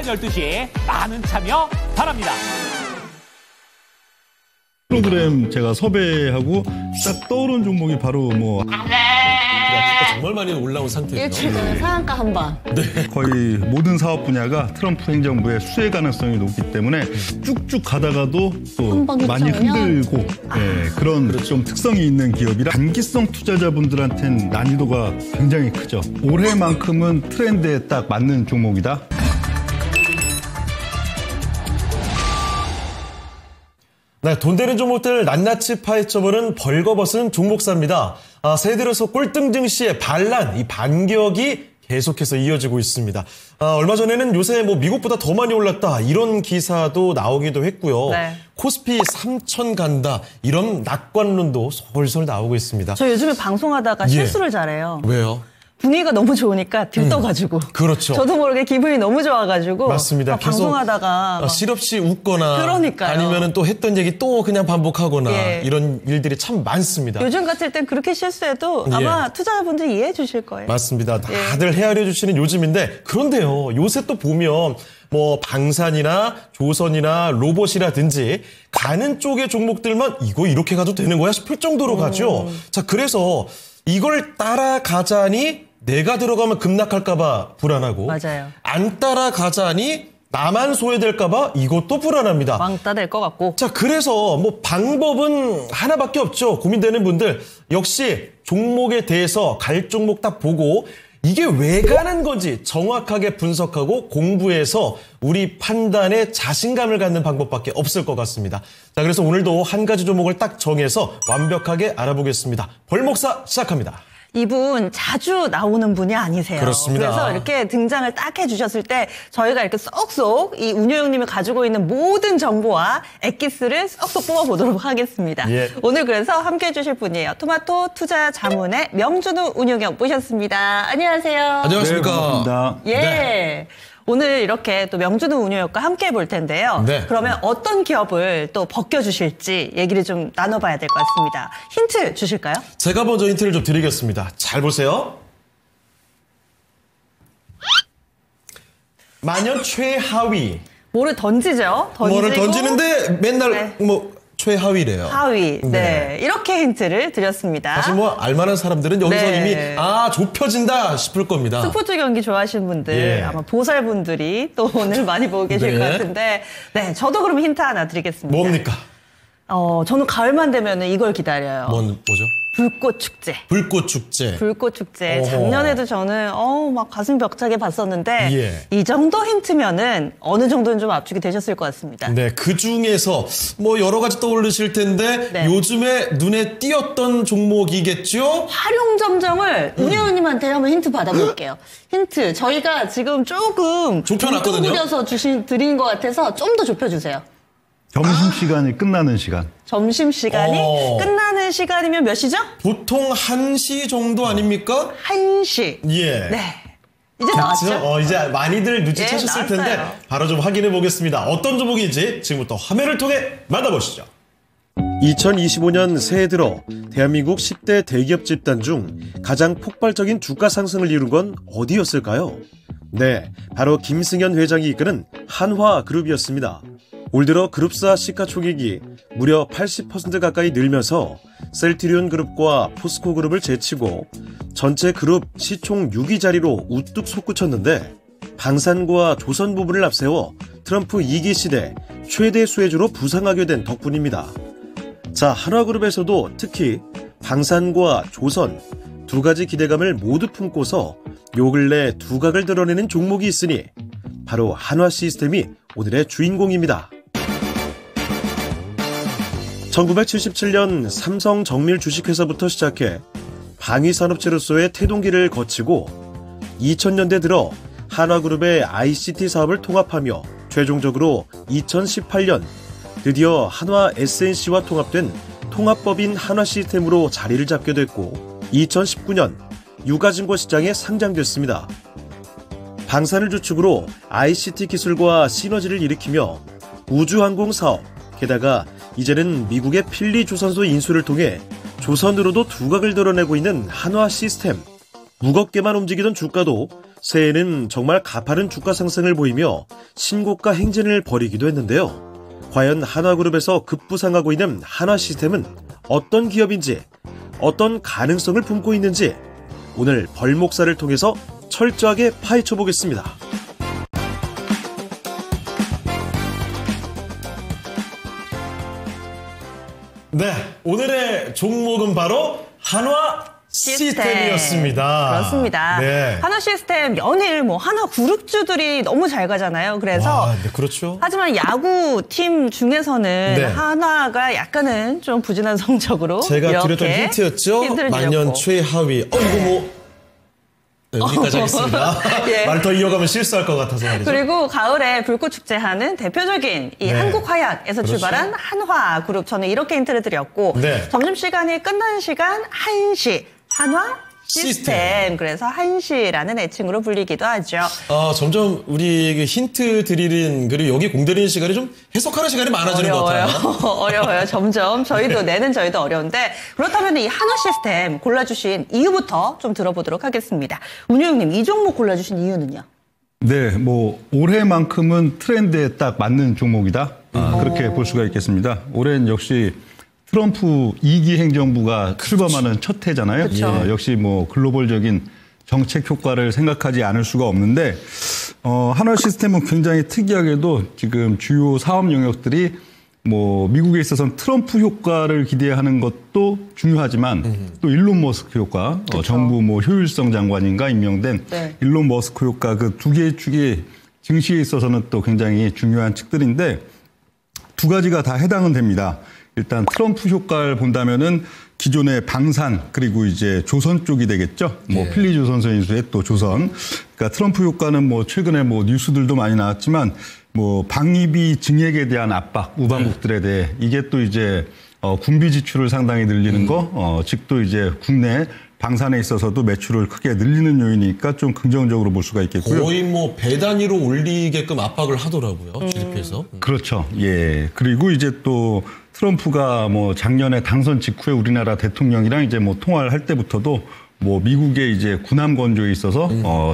오전 12시 많은 참여 바랍니다. 프로그램 제가 섭외하고 딱 떠오른 종목이 바로 뭐 정말 많이 올라온 상태예요. 일주일 전에 상한가 한 번. 거의 모든 사업 분야가 트럼프 행정부의 수혜 가능성이 높기 때문에 쭉쭉 가다가도 또 한번 많이 휘청이면? 흔들고 그런 좀 특성이 있는 기업이라 단기성 투자자분들한테는 난이도가 굉장히 크죠. 올해만큼은 트렌드에 딱 맞는 종목이다. 네, 돈 되는 종목들 낱낱이 파헤쳐보는 벌거벗은 종목사입니다. 새해 들어서 꼴등 증시의 반란, 이 반격이 계속해서 이어지고 있습니다. 얼마 전에는 요새 뭐 미국보다 더 많이 올랐다 이런 기사도 나오기도 했고요. 네. 코스피 3천 간다 이런 낙관론도 솔솔 나오고 있습니다. 저 요즘에 방송하다가 실수를 잘해요. 왜요? 분위기가 너무 좋으니까 들떠가지고. 그렇죠. 저도 모르게 기분이 너무 좋아가지고. 맞습니다. 계속 방송하다가. 실없이 웃거나. 그러니까요. 아니면은 또 했던 얘기 또 그냥 반복하거나. 예. 이런 일들이 참 많습니다. 요즘 같을 땐 그렇게 실수해도 아마 투자자분들이 이해해 주실 거예요. 맞습니다. 다들 헤아려 주시는 요즘인데 그런데요. 요새 또 보면 뭐 방산이나 조선이나 로봇이라든지 가는 쪽의 종목들만 이거 이렇게 가도 되는 거야 싶을 정도로 가죠. 자, 그래서 이걸 따라가자니 내가 들어가면 급락할까봐 불안하고 맞아요. 안 따라가자니 나만 소외될까봐 이것도 불안합니다. 왕따 될 것 같고. 자, 그래서 뭐 방법은 하나밖에 없죠. 고민되는 분들 역시 종목에 대해서 갈 종목 딱 보고 이게 왜 가는 건지 정확하게 분석하고 공부해서 우리 판단에 자신감을 갖는 방법밖에 없을 것 같습니다. 자, 그래서 오늘도 한 가지 종목을 딱 정해서 완벽하게 알아보겠습니다. 벌목사 시작합니다. 이분 자주 나오는 분이 아니세요. 그렇습니다. 그래서 이렇게 등장을 딱 해주셨을 때 저희가 이렇게 쏙쏙 이 운효영님이 가지고 있는 모든 정보와 엑기스를 쏙쏙 뽑아보도록 하겠습니다. 예. 오늘 그래서 함께 해주실 분이에요. 토마토 투자 자문의 명준우 운용형 모셨습니다. 안녕하세요. 안녕하십니까. 네, 반갑습니다. 예. 네. 오늘 이렇게 또 명준우 운용형과 함께 해볼 텐데요. 네. 그러면 어떤 기업을 또 벗겨주실지 얘기를 좀 나눠봐야 될 것 같습니다. 힌트 주실까요? 제가 먼저 힌트를 좀 드리겠습니다. 잘 보세요. 만년 최하위. 뭐를 던지죠? 던지고 뭐를 던지는데 맨날 네. 뭐 최하위래요. 하위. 네. 네. 이렇게 힌트를 드렸습니다. 사실 뭐 알만한 사람들은 여기서 네. 이미 좁혀진다 싶을 겁니다. 스포츠 경기 좋아하시는 분들, 예. 아마 보살분들이 또 오늘 많이 보고 계실 네. 것 같은데, 네, 저도 그럼 힌트 하나 드리겠습니다. 뭡니까? 저는 가을만 되면 이걸 기다려요. 뭐죠? 불꽃 축제. 불꽃 축제. 불꽃 축제. 어허. 작년에도 저는 막 가슴 벅차게 봤었는데 예. 이 정도 힌트면은 어느 정도는 좀 압축이 되셨을 것 같습니다. 네, 그 중에서 뭐 여러 가지 떠오르실 텐데 네. 요즘에 눈에 띄었던 종목이겠죠? 활용점정을 운영님한테 한번 힌트 받아볼게요. 힌트 저희가 지금 조금 좁혀놨거든요. 뭉뚱그려서 드린 것 같아서 좀 더 좁혀주세요. 점심시간이 끝나는 시간. 점심시간이 끝나는 시간이면 몇 시죠? 보통 1시 정도 아닙니까? 1시. 예. 네. 이제 나왔죠? 이제 많이들 눈치채셨을 예, 텐데 나왔어요. 바로 좀 확인해 보겠습니다. 어떤 종목인지 지금부터 화면을 통해 만나보시죠. 2025년 새해 들어 대한민국 10대 대기업 집단 중 가장 폭발적인 주가 상승을 이룬 건 어디였을까요? 네, 바로 김승현 회장이 이끄는 한화그룹이었습니다. 올 들어 그룹사 시가총액이 무려 80% 가까이 늘면서 셀트리온 그룹과 포스코 그룹을 제치고 전체 그룹 시총 6위 자리로 우뚝 솟구쳤는데 방산과 조선 부분을 앞세워 트럼프 2기 시대 최대 수혜주로 부상하게 된 덕분입니다. 자, 한화그룹에서도 특히 방산과 조선 두 가지 기대감을 모두 품고서 요 근래 두각을 드러내는 종목이 있으니 바로 한화시스템이 오늘의 주인공입니다. 1977년 삼성 정밀 주식회사부터 시작해 방위산업체로서의 태동기를 거치고 2000년대 들어 한화그룹의 ICT 사업을 통합하며 최종적으로 2018년 드디어 한화 SNC와 통합된 통합법인 한화시스템으로 자리를 잡게 됐고 2019년 유가증권시장에 상장됐습니다. 방산을 주축으로 ICT 기술과 시너지를 일으키며 우주항공 사업, 게다가 이제는 미국의 필리 조선소 인수를 통해 조선으로도 두각을 드러내고 있는 한화 시스템. 무겁게만 움직이던 주가도 새해에는 정말 가파른 주가 상승을 보이며 신고가 행진을 벌이기도 했는데요. 과연 한화그룹에서 급부상하고 있는 한화시스템은 어떤 기업인지, 어떤 가능성을 품고 있는지 오늘 벌목사를 통해서 철저하게 파헤쳐 보겠습니다. 네, 오늘의 종목은 바로 한화 시스템이었습니다. 그렇습니다. 네. 한화 시스템 연일 한화 그룹주들이 너무 잘 가잖아요. 그래서 네, 그렇죠. 하지만 야구 팀 중에서는 네. 한화가 약간은 좀 부진한 성적으로 제가 드렸던 이렇게 힌트였죠. 힌트를 만년 드렸고. 최하위. 이거 네, 여기까지 하겠습니다. 예. 말 더 이어가면 실수할 것 같아서 말이죠. 그리고 가을에 불꽃축제하는 대표적인 이 네. 한국화약에서 그렇죠. 출발한 한화그룹. 저는 이렇게 힌트를 드렸고 네. 점심시간이 끝난 시간 1시 한화 시스템. 그래서 한시라는 애칭으로 불리기도 하죠. 점점 우리에게 힌트 드리는 그리고 여기 공들이는 시간이 좀 해석하는 시간이 많아지는 것 같아요. 어려워요. 점점 저희도 어려운데 그렇다면 이 한화 시스템 골라주신 이유부터 좀 들어보도록 하겠습니다. 운유형님 이 종목 골라주신 이유는요? 네, 올해만큼은 트렌드에 딱 맞는 종목이다. 그렇게 볼 수가 있겠습니다. 올해는 역시 트럼프 2기 행정부가 출범하는 첫 해잖아요. 역시 글로벌적인 정책 효과를 생각하지 않을 수가 없는데 한화 시스템은 굉장히 특이하게도 지금 주요 사업 영역들이 미국에 있어서는 트럼프 효과를 기대하는 것도 중요하지만 또 일론 머스크 효과, 정부 효율성 장관인가 임명된 네. 일론 머스크 효과 그 두 개의 축이 증시에 있어서는 또 굉장히 중요한 측들인데 두 가지가 다 해당은 됩니다. 일단 트럼프 효과를 본다면은 기존의 방산 그리고 이제 조선 쪽이 되겠죠. 필리조선소 인수의 또 조선. 그러니까 트럼프 효과는 최근에 뉴스들도 많이 나왔지만 방위비 증액에 대한 압박 우방국들에 대해 이게 또 이제 군비 지출을 상당히 늘리는 거, 즉 또 이제 국내 방산에 있어서도 매출을 크게 늘리는 요인이니까 좀 긍정적으로 볼 수가 있겠고요. 거의 배 단위로 올리게끔 압박을 하더라고요. GDP에서. 그렇죠. 예. 그리고 이제 또 트럼프가 작년에 당선 직후에 우리나라 대통령이랑 이제 통화를 할 때부터도 미국의 이제 군함 건조에 있어서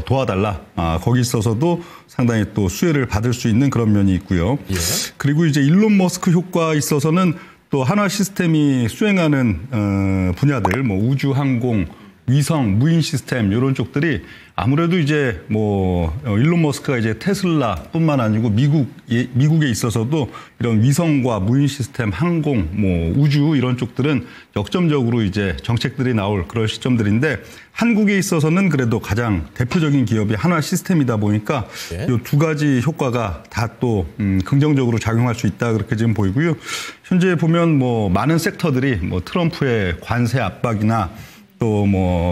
도와달라. 거기 있어서도 상당히 또 수혜를 받을 수 있는 그런 면이 있고요. 예. 그리고 이제 일론 머스크 효과 있어서는 또 한화 시스템이 수행하는 분야들 우주 항공 위성 무인 시스템 이런 쪽들이 아무래도 이제 일론 머스크가 이제 테슬라뿐만 아니고 미국에 있어서도 이런 위성과 무인 시스템 항공 우주 이런 쪽들은 역점적으로 이제 정책들이 나올 그런 시점들인데 한국에 있어서는 그래도 가장 대표적인 기업이 한화 시스템이다 보니까 이 두 가지 효과가 다 또 긍정적으로 작용할 수 있다 그렇게 지금 보이고요. 현재 보면 많은 섹터들이 트럼프의 관세 압박이나 또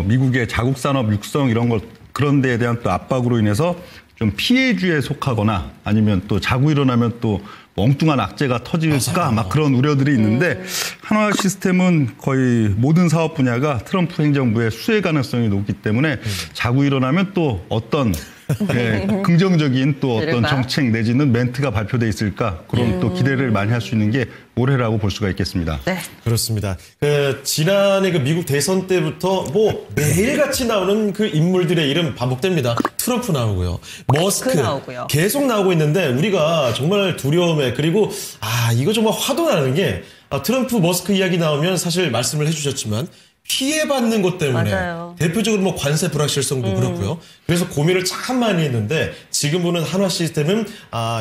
미국의 자국 산업 육성 이런 것 그런 데에 대한 또 압박으로 인해서 좀 피해주에 속하거나 아니면 또 자고 일어나면 또 엉뚱한 악재가 터질까 막 그런 우려들이 있는데 한화 시스템은 거의 모든 사업 분야가 트럼프 행정부의 수혜 가능성이 높기 때문에 자고 일어나면 또 어떤 긍정적인 또 어떤 정책 내지는 멘트가 발표돼 있을까 그런 또 기대를 많이 할 수 있는 게 올해라고 볼 수가 있겠습니다. 네. 그렇습니다. 지난해 미국 대선 때부터 매일같이 나오는 그 인물들의 이름 반복됩니다. 트럼프 나오고요. 머스크 나오고요. 계속 나오고 있는데 우리가 정말 두려움에 그리고 이거 정말 화도 나는 게 트럼프 머스크 이야기 나오면 사실 말씀을 해주셨지만 피해받는 것 때문에 맞아요. 대표적으로 관세 불확실성도 그렇고요. 그래서 고민을 참 많이 했는데 지금 보는 한화 시스템은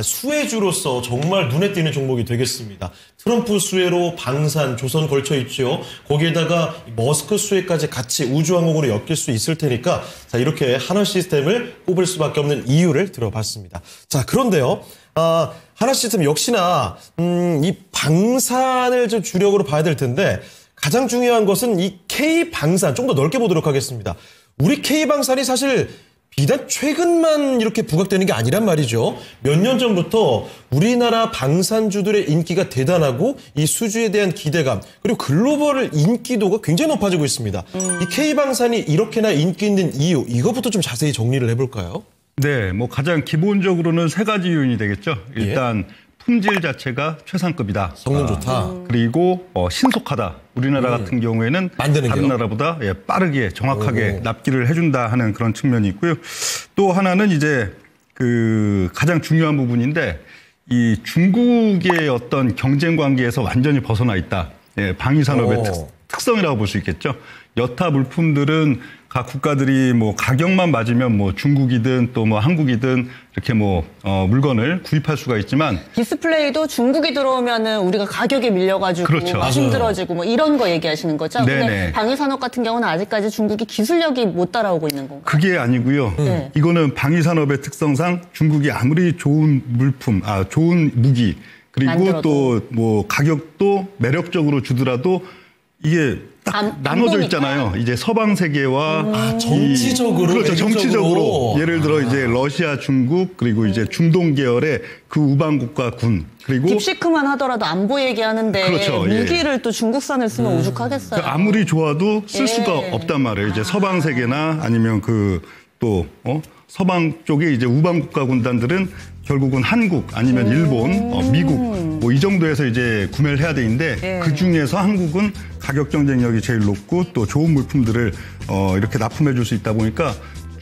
수혜주로서 정말 눈에 띄는 종목이 되겠습니다. 트럼프 수혜로 방산, 조선 걸쳐 있죠. 거기에다가 머스크 수혜까지 같이 우주항공으로 엮일 수 있을 테니까 자 이렇게 한화 시스템을 꼽을 수밖에 없는 이유를 들어봤습니다. 자 그런데요. 한화 시스템 역시나 이 방산을 좀 주력으로 봐야 될 텐데 가장 중요한 것은 이 K방산, 좀 더 넓게 보도록 하겠습니다. 우리 K방산이 사실 비단 최근만 이렇게 부각되는 게 아니란 말이죠. 몇 년 전부터 우리나라 방산주들의 인기가 대단하고 이 수주에 대한 기대감 그리고 글로벌 인기도가 굉장히 높아지고 있습니다. 이 K방산이 이렇게나 인기 있는 이유 이것부터 좀 자세히 정리를 해볼까요? 네, 가장 기본적으로는 세 가지 요인이 되겠죠. 일단 품질 자체가 최상급이다. 성능 좋다. 그리고 신속하다. 우리나라 같은 경우에는 만드는 다른 게요? 나라보다 빠르게 정확하게 납기를 해준다 하는 그런 측면이 있고요. 또 하나는 이제 그 가장 중요한 부분인데 이 중국의 어떤 경쟁 관계에서 완전히 벗어나 있다. 방위산업의 특성이라고 볼 수 있겠죠. 여타 물품들은 각 국가들이 뭐 가격만 맞으면 뭐 중국이든 또 뭐 한국이든 이렇게 뭐 물건을 구입할 수가 있지만 디스플레이도 중국이 들어오면은 우리가 가격에 밀려가지고 그렇죠. 막 힘들어지고 뭐 이런 거 얘기하시는 거죠? 네네. 근데 방위산업 같은 경우는 아직까지 중국이 기술력이 못 따라오고 있는 건가요? 그게 아니고요. 네. 이거는 방위산업의 특성상 중국이 아무리 좋은 물품, 좋은 무기 그리고 만들어도. 또 뭐 가격도 매력적으로 주더라도 이게 딱 안 나눠져 보니까. 있잖아요. 이제 서방 세계와 정치적으로, 그렇죠. 외교적으로. 정치적으로 예를 들어 이제 러시아, 중국 그리고 이제 중동 계열의 그 우방국가 군 그리고 딥시크만 하더라도 안보 얘기하는데 그렇죠. 예. 무기를 또 중국산을 쓰면 오죽하겠어요. 아무리 좋아도 쓸 예. 수가 없단 말이에요. 이제 서방 세계나 아니면 그 또 서방 쪽에 이제 우방 국가 군단들은 결국은 한국 아니면 일본, 미국 뭐 이 정도에서 이제 구매를 해야 되는데 예. 그 중에서 한국은 가격 경쟁력이 제일 높고 또 좋은 물품들을 이렇게 납품해 줄 수 있다 보니까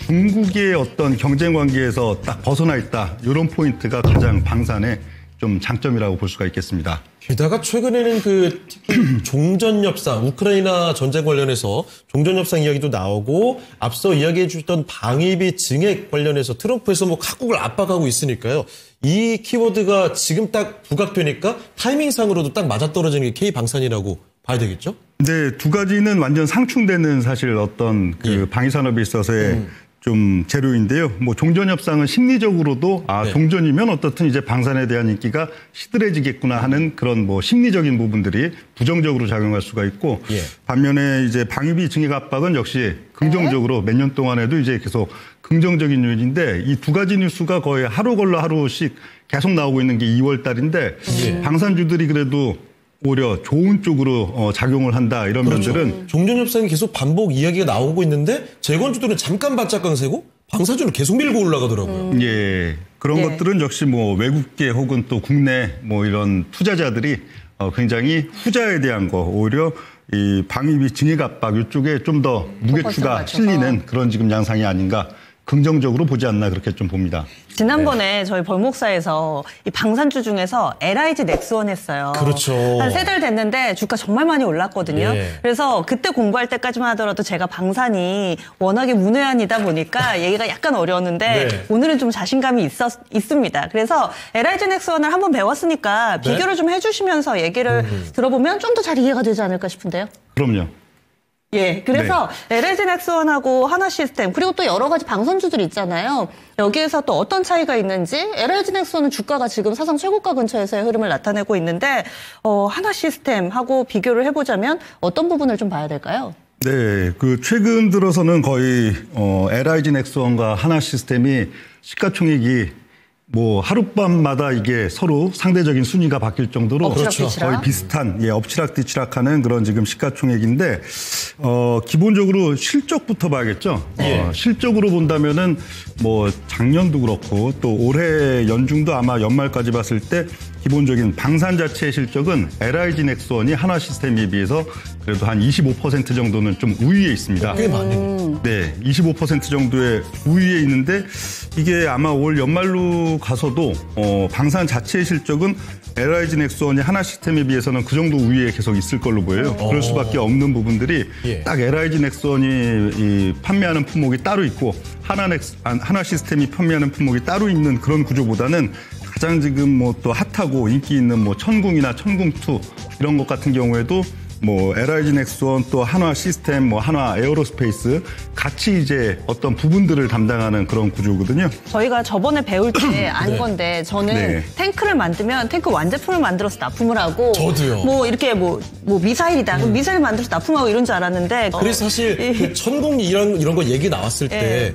중국의 어떤 경쟁 관계에서 딱 벗어나 있다. 이런 포인트가 가장 방산의 좀 장점이라고 볼 수가 있겠습니다. 게다가 최근에는 그 특히 종전협상, 우크라이나 전쟁 관련해서 종전협상 이야기도 나오고 앞서 이야기해 주셨던 방위비 증액 관련해서 트럼프에서 뭐 각국을 압박하고 있으니까요. 이 키워드가 지금 딱 부각되니까 타이밍상으로도 딱 맞아떨어지는 게 K방산이라고 봐야 되겠죠? 근데 두 가지는 완전 상충되는 사실 어떤 그 방위산업에 있어서의 좀 재료인데요. 뭐 종전협상은 심리적으로도 네. 종전이면 어떻든 이제 방산에 대한 인기가 시들해지겠구나 하는 그런 뭐 심리적인 부분들이 부정적으로 작용할 수가 있고 예. 반면에 이제 방위비 증액 압박은 역시 긍정적으로 몇 년 동안에도 이제 계속 긍정적인 요인인데 이 두 가지 뉴스가 거의 하루 걸러 하루씩 계속 나오고 있는 게 2월 달인데 방산주들이 그래도 오히려 좋은 쪽으로 작용을 한다 이런 면들은 종전협상이 계속 반복 이야기가 나오고 있는데 재건주들은 잠깐 바짝 강세고 방사주는 계속 밀고 올라가더라고요. 예, 그런 네. 것들은 역시 뭐 외국계 혹은 또 국내 뭐 이런 투자자들이 굉장히 후자에 대한 거 오히려 이 방위비 증액 압박 이쪽에 좀 더 무게추가 맞춰서. 실리는 그런 지금 양상이 아닌가 긍정적으로 보지 않나 그렇게 좀 봅니다. 지난번에 저희 벌목사에서 이 방산주 중에서 LIG 넥스원 했어요. 그렇죠. 한 3달 됐는데 주가 정말 많이 올랐거든요. 예. 그래서 그때 공부할 때까지만 하더라도 제가 방산이 워낙에 문외한이다 보니까 얘기가 약간 어려웠는데 네. 오늘은 좀 자신감이 있습니다. 그래서 LIG 넥스원을 한번 배웠으니까 네. 비교를 좀 해주시면서 얘기를 들어보면 좀 더 잘 이해가 되지 않을까 싶은데요. 그럼요. 예, 그래서 LG 넥스원하고 하나시스템 그리고 또 여러 가지 방산주들이 있잖아요. 여기에서 또 어떤 차이가 있는지 LG 넥스원은 주가가 지금 사상 최고가 근처에서의 흐름을 나타내고 있는데 하나시스템하고 비교를 해보자면 어떤 부분을 좀 봐야 될까요? 네, 그 최근 들어서는 거의 LIG 넥스원과 하나시스템이 시가총액이 뭐 하룻밤마다 이게 서로 상대적인 순위가 바뀔 정도로 엎치락뒤치락. 거의 비슷한 엎치락뒤치락하는 그런 지금 시가총액인데 기본적으로 실적부터 봐야겠죠. 실적으로 본다면은 뭐 작년도 그렇고 또 올해 연중도 아마 연말까지 봤을 때 기본적인 방산 자체의 실적은 LIG 넥스원이 하나시스템에 비해서 그래도 한 25% 정도는 좀 우위에 있습니다. 꽤 많이. 네, 25% 정도의 우위에 있는데 이게 아마 올 연말로 가서도 방산 자체의 실적은 LIG 넥스원이 하나시스템에 비해서는 그 정도 우위에 계속 있을 걸로 보여요. 그럴 수밖에 없는 부분들이 예. 딱 LIG 넥스원이 이 판매하는 품목이 따로 있고 하나시스템이 판매하는 품목이 따로 있는 그런 구조보다는 가장 지금 뭐 또 핫하고 인기 있는 뭐 천궁이나 천궁2 이런 것 같은 경우에도 뭐 LIG 넥스원 또 한화 시스템 뭐 한화 에어로스페이스 같이 이제 어떤 부분들을 담당하는 그런 구조거든요. 저희가 저번에 배울 때 안 건데 저는 네. 탱크를 만들면 탱크 완제품을 만들어서 납품을 하고 저도요. 뭐 이렇게 뭐 미사일이다 그럼 미사일 만들어서 납품하고 이런 줄 알았는데 그래서 사실 그 천공 이런 거 얘기 나왔을 때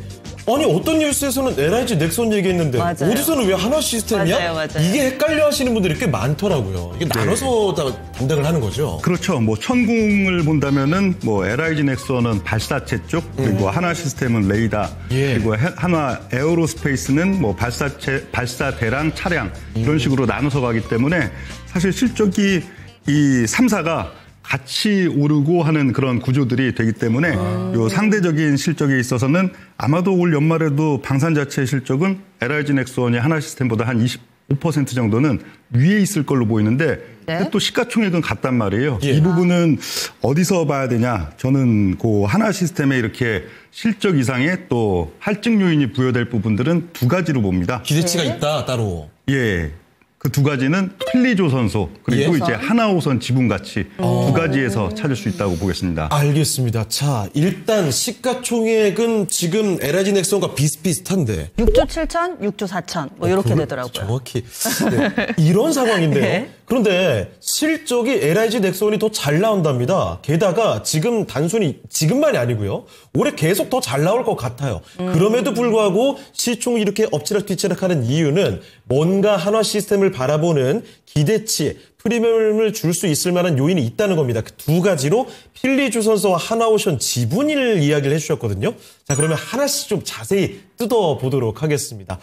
아니 어떤 뉴스에서는 LIG 넥슨 얘기했는데 맞아요. 어디서는 왜 하나 시스템이야? 맞아요, 맞아요. 이게 헷갈려 하시는 분들이 꽤 많더라고요. 이게 나눠서 다 담당을 하는 거죠. 그렇죠. 뭐 천궁을 본다면은 뭐 LIG 넥슨은 발사체 쪽, 그리고 하나 시스템은 레이더, 예. 그리고 하나 에어로스페이스는 뭐 발사대랑 차량 이런 식으로 나눠서 가기 때문에 사실 실적이 이 3사가 같이 오르고 하는 그런 구조들이 되기 때문에 요 상대적인 실적에 있어서는 아마도 올 연말에도 방산 자체의 실적은 LIG 넥슨이 하나 시스템보다 한 25% 정도는 위에 있을 걸로 보이는데 네? 근데 또 시가총액은 같단 말이에요. 예. 이 부분은 어디서 봐야 되냐? 저는 그 하나 시스템에 이렇게 실적 이상의 또 할증 요인이 부여될 부분들은 두 가지로 봅니다. 기대치가 있다 따로. 예. 그 두 가지는 필리조선소 그리고 예. 이제 하나오선 지분가치 두 가지에서 찾을 수 있다고 보겠습니다. 알겠습니다. 자, 일단 시가총액은 지금 LIG 넥슨과 비슷비슷한데 6조 7천, 6조 4천 뭐 이렇게 되더라고요. 정확히 네, 이런 상황인데요. 네. 그런데 실적이 LIG 넥슨이 더 잘 나온답니다. 게다가 지금 단순히 지금만이 아니고요. 올해 계속 더 잘 나올 것 같아요. 그럼에도 불구하고 시총이 이렇게 엎치락뒤치락하는 이유는 뭔가 한화 시스템을 바라보는 기대치, 프리미엄을 줄 수 있을 만한 요인이 있다는 겁니다. 그 두 가지로 필리조선소와 하나오션 지분을 이야기를 해주셨거든요. 자, 그러면 하나씩 좀 자세히 뜯어보도록 하겠습니다.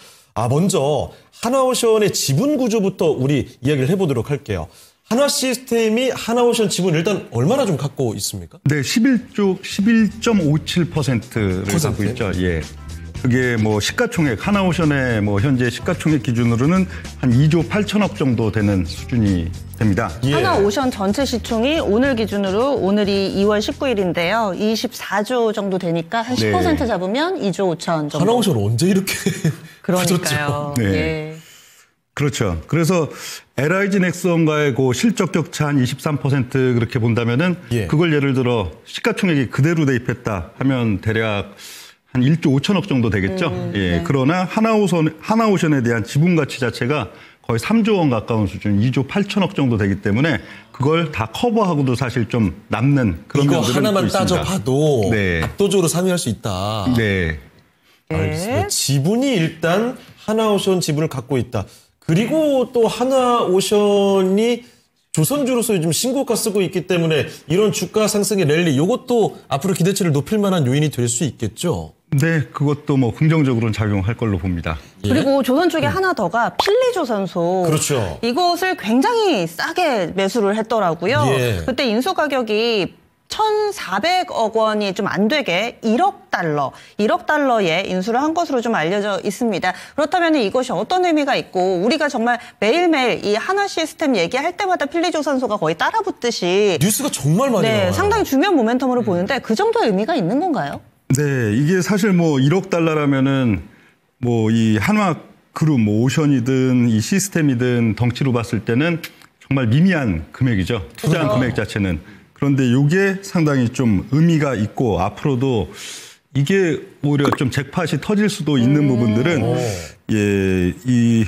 먼저 하나오션의 지분 구조부터 우리 이야기를 해보도록 할게요. 하나 시스템이 하나오션 지분 일단 얼마나 좀 갖고 있습니까? 네, 11.57%를 갖고 있죠. 예. 그게 뭐 시가총액, 하나오션의 뭐 현재 시가총액 기준으로는 한 2조 8천억 정도 되는 수준이 됩니다. 예. 하나오션 전체 시총이 오늘 기준으로 오늘이 2월 19일인데요. 24조 정도 되니까 한 10% 네. 잡으면 2조 5천 정도. 하나오션 언제 이렇게 그러니까요. 네. 예. 그렇죠. 그래서 LIG 넥슨과의 그 실적 격차 한 23% 그렇게 본다면은 예. 그걸 예를 들어 시가총액이 그대로 대입했다 하면 대략 한 1조 5천억 정도 되겠죠. 예. 네. 그러나 하나오션에 대한 지분 가치 자체가 거의 3조 원 가까운 수준, 2조 8천억 정도 되기 때문에 그걸 다 커버하고도 사실 좀 남는 그런 이거 면들은 하나만 또 있습니다. 따져봐도 네. 압도적으로 상회할 수 있다. 네. 알겠습니다. 지분이 일단 하나오션 지분을 갖고 있다. 그리고 또 하나오션이 조선주로서 요즘 신고가 쓰고 있기 때문에 이런 주가 상승의 랠리 이것도 앞으로 기대치를 높일 만한 요인이 될 수 있겠죠. 네, 그것도 뭐 긍정적으로는 작용할 걸로 봅니다. 그리고 조선 쪽에 하나 더가 필리조선소. 그렇죠. 이것을 굉장히 싸게 매수를 했더라고요. 예. 그때 인수 가격이 1,400억 원이 좀 안 되게 1억 달러에 인수를 한 것으로 좀 알려져 있습니다. 그렇다면 이것이 어떤 의미가 있고 우리가 정말 매일매일 이 하나 시스템 얘기할 때마다 필리조선소가 거의 따라붙듯이 뉴스가 정말 많이 나와요. 상당히 중요한 모멘텀으로 보는데 그 정도의 의미가 있는 건가요? 네, 이게 사실 뭐 1억 달러라면은 뭐 이 한화 그룹, 뭐 오션이든 이 시스템이든 덩치로 봤을 때는 정말 미미한 금액이죠. 투자한 금액 자체는. 그런데 이게 상당히 좀 의미가 있고 앞으로도 이게 오히려 좀 잭팟이 터질 수도 있는 부분들은 예, 이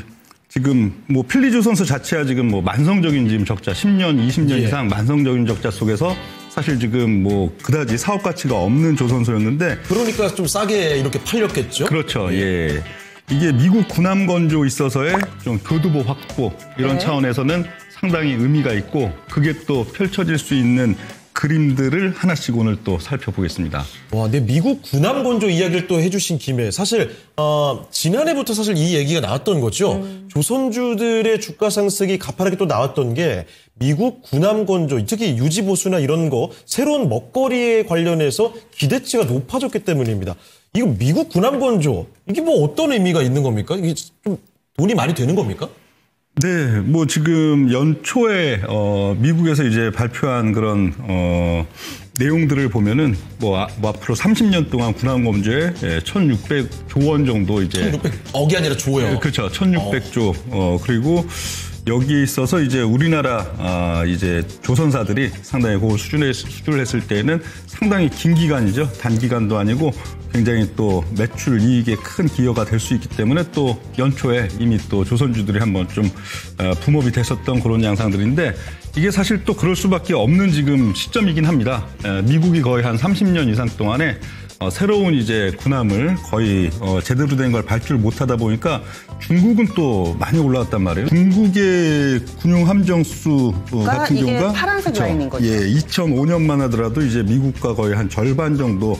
지금 뭐 필리조선소 자체가 지금 뭐 만성적인 지금 적자 10년, 20년 이상 만성적인 적자 속에서 사실 지금 뭐 그다지 사업 가치가 없는 조선소였는데 그러니까 좀 싸게 이렇게 팔렸겠죠. 그렇죠. 예. 이게 미국 군함 건조 있어서의 좀 교두보 확보 이런 차원에서는 상당히 의미가 있고 그게 또 펼쳐질 수 있는 그림들을 하나씩 오늘 또 살펴보겠습니다. 와, 네, 미국 군함 건조 이야기를 또 해주신 김에 사실 지난해부터 사실 이 얘기가 나왔던 거죠. 조선주들의 주가 상승이 가파르게 또 나왔던 게 미국 군함 건조, 특히 유지 보수나 이런 거 새로운 먹거리에 관련해서 기대치가 높아졌기 때문입니다. 이거 미국 군함 건조 이게 뭐 어떤 의미가 있는 겁니까? 이게 좀 돈이 많이 되는 겁니까? 네, 뭐 지금 연초에 미국에서 이제 발표한 그런 내용들을 보면은 뭐 앞으로 30년 동안 군함 건조에 1,600조 원 정도 이제 1,600억이 아니라 조예요. 그렇죠. 1,600조. 그리고 여기에 있어서 이제 우리나라 이제 조선사들이 상당히 그 수주를 했을 때에는 상당히 긴 기간이죠. 단기간도 아니고 굉장히 또 매출 이익에 큰 기여가 될 수 있기 때문에 또 연초에 이미 또 조선주들이 한번 좀 붐업이 됐었던 그런 양상들인데 이게 사실 또 그럴 수밖에 없는 지금 시점이긴 합니다. 미국이 거의 한 30년 이상 동안에 새로운 이제 군함을 거의 제대로 된 걸 발주를 못하다 보니까 중국은 또 많이 올라왔단 말이에요. 중국의 군용 함정 수 같은 이게 경우가 파란색 그쵸? 라인인 거죠. 예, 2005년만 하더라도 이제 미국과 거의 한 절반 정도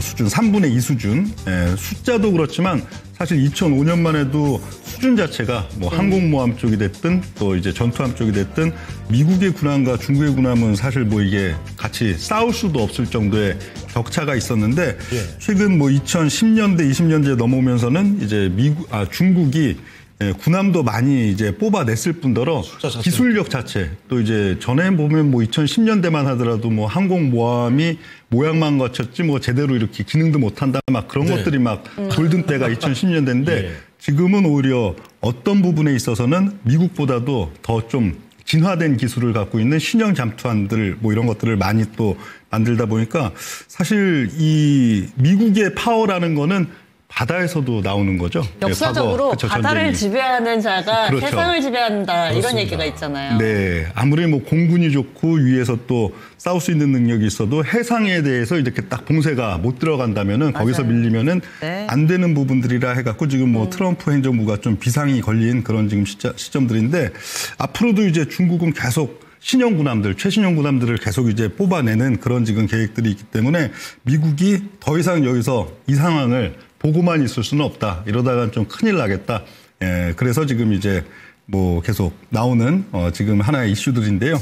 수준, 3분의 2 수준. 예, 숫자도 그렇지만 사실 2005년만 해도 수준 자체가 뭐 항공모함 쪽이 됐든 또 이제 전투함 쪽이 됐든 미국의 군함과 중국의 군함은 사실 뭐 이게 같이 싸울 수도 없을 정도의 격차가 있었는데 최근 뭐 2010년대, 20년대에 넘어오면서는 이제 중국이 군함도 많이 이제 뽑아냈을 뿐더러 기술력 자체 또 이제 전에 보면 뭐 2010년대만 하더라도 뭐 항공모함이 모양만 갖췄지 뭐 제대로 이렇게 기능도 못한다 막 그런 것들이 막 돌던 때가 2010년대인데 지금은 오히려 어떤 부분에 있어서는 미국보다도 더 좀 진화된 기술을 갖고 있는 신형 잠수함들 뭐 이런 것들을 많이 또 만들다 보니까 사실 이 미국의 파워라는 거는 바다에서도 나오는 거죠. 역사적으로 그쵸, 바다를 전쟁이. 지배하는 자가 그렇죠. 세상을 지배한다 그렇습니다. 이런 얘기가 있잖아요. 네, 아무리 뭐 공군이 좋고 위에서 또 싸울 수 있는 능력이 있어도 해상에 대해서 이렇게 딱 봉쇄가 못 들어간다면은 거기서 밀리면은 네. 안 되는 부분들이라 해갖고 지금 뭐 트럼프 행정부가 좀 비상이 걸린 그런 지금 시점들인데 앞으로도 이제 중국은 계속 신형 군함들, 최신형 군함들을 계속 이제 뽑아내는 그런 지금 계획들이 있기 때문에 미국이 더 이상 여기서 이 상황을 보고만 있을 수는 없다. 이러다가 좀 큰일 나겠다. 예, 그래서 지금 이제 뭐 계속 나오는 지금 하나의 이슈들인데요.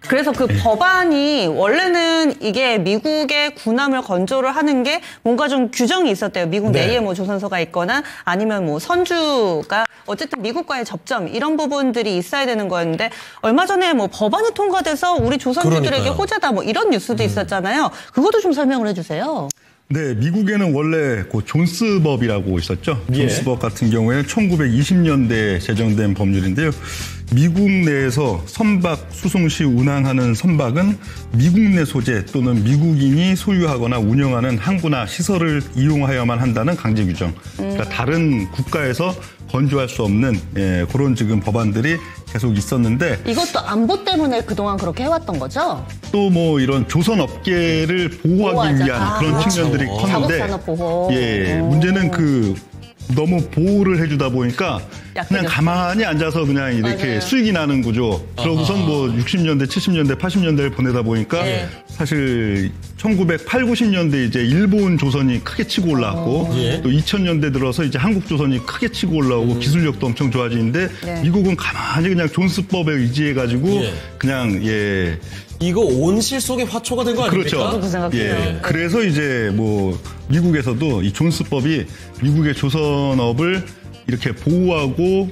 그래서 그 법안이 원래는 이게 미국의 군함을 건조를 하는 게 뭔가 좀 규정이 있었대요. 미국 네. 내에 뭐 조선소가 있거나 아니면 뭐 선주가 어쨌든 미국과의 접점 이런 부분들이 있어야 되는 거였는데 얼마 전에 뭐 법안이 통과돼서 우리 조선주들에게 그러니까요. 호재다 뭐 이런 뉴스도 있었잖아요. 그것도 좀 설명을 해주세요. 네, 미국에는 원래 그 존스법이라고 있었죠. 예. 존스법 같은 경우에는 1920년대에 제정된 법률인데요. 미국 내에서 선박 수송 시 운항하는 선박은 미국 내 소재 또는 미국인이 소유하거나 운영하는 항구나 시설을 이용하여만 한다는 강제 규정. 그러니까 다른 국가에서 건조할 수 없는 그런 지금 법안들이 계속 있었는데 이것도 안보 때문에 그동안 그렇게 해왔던 거죠? 또 뭐 이런 조선 업계를 보호하기 보호하자. 위한 그런 그렇죠. 측면들이 컸는데 자국산업 보호. 예, 문제는 그 너무 보호를 해주다 보니까 그냥 약해졌어. 가만히 앉아서 그냥 이렇게 맞아요. 수익이 나는 구조. 그러고선 뭐 60년대, 70년대, 80년대를 보내다 보니까 사실 1980, 90년대 이제 일본 조선이 크게 치고 올라왔고 예. 또 2000년대 들어서 이제 한국 조선이 크게 치고 올라오고 기술력도 엄청 좋아지는데 네. 미국은 가만히 그냥 존스법에 의지해가지고 예. 그냥 이거 온실 속의 화초가 된 거 아닙니까? 그렇죠. 저도 그 생각해요. 예. 그래서 이제 뭐 미국에서도 이 존스법이 미국의 조선업을 이렇게 보호하고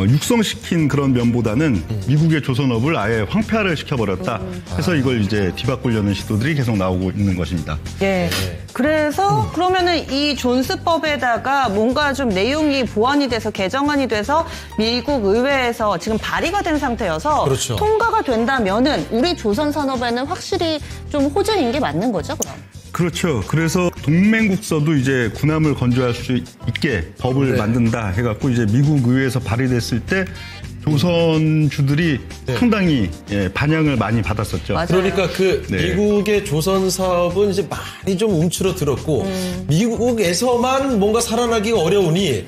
육성시킨 그런 면보다는 미국의 조선업을 아예 황폐화를 시켜버렸다. 해서 이걸 이제 뒤바꾸려는 시도들이 계속 나오고 있는 것입니다. 예. 그래서 그러면은 이 존스법에다가 뭔가 좀 내용이 보완이 돼서 개정안이 돼서 미국 의회에서 지금 발의가 된 상태여서 그렇죠. 통과가 된다면은 우리 조선 산업에는 확실히 좀 호재인 게 맞는 거죠, 그럼? 그렇죠. 그래서 동맹국서도 이제 군함을 건조할 수 있게 법을 만든다 해갖고 이제 미국 의회에서 발의됐을 때 조선주들이 상당히 반향을 많이 받았었죠. 맞아요. 그러니까 그 네. 미국의 조선 사업은 이제 많이 좀 움츠러들었고 미국에서만 뭔가 살아나기가 어려우니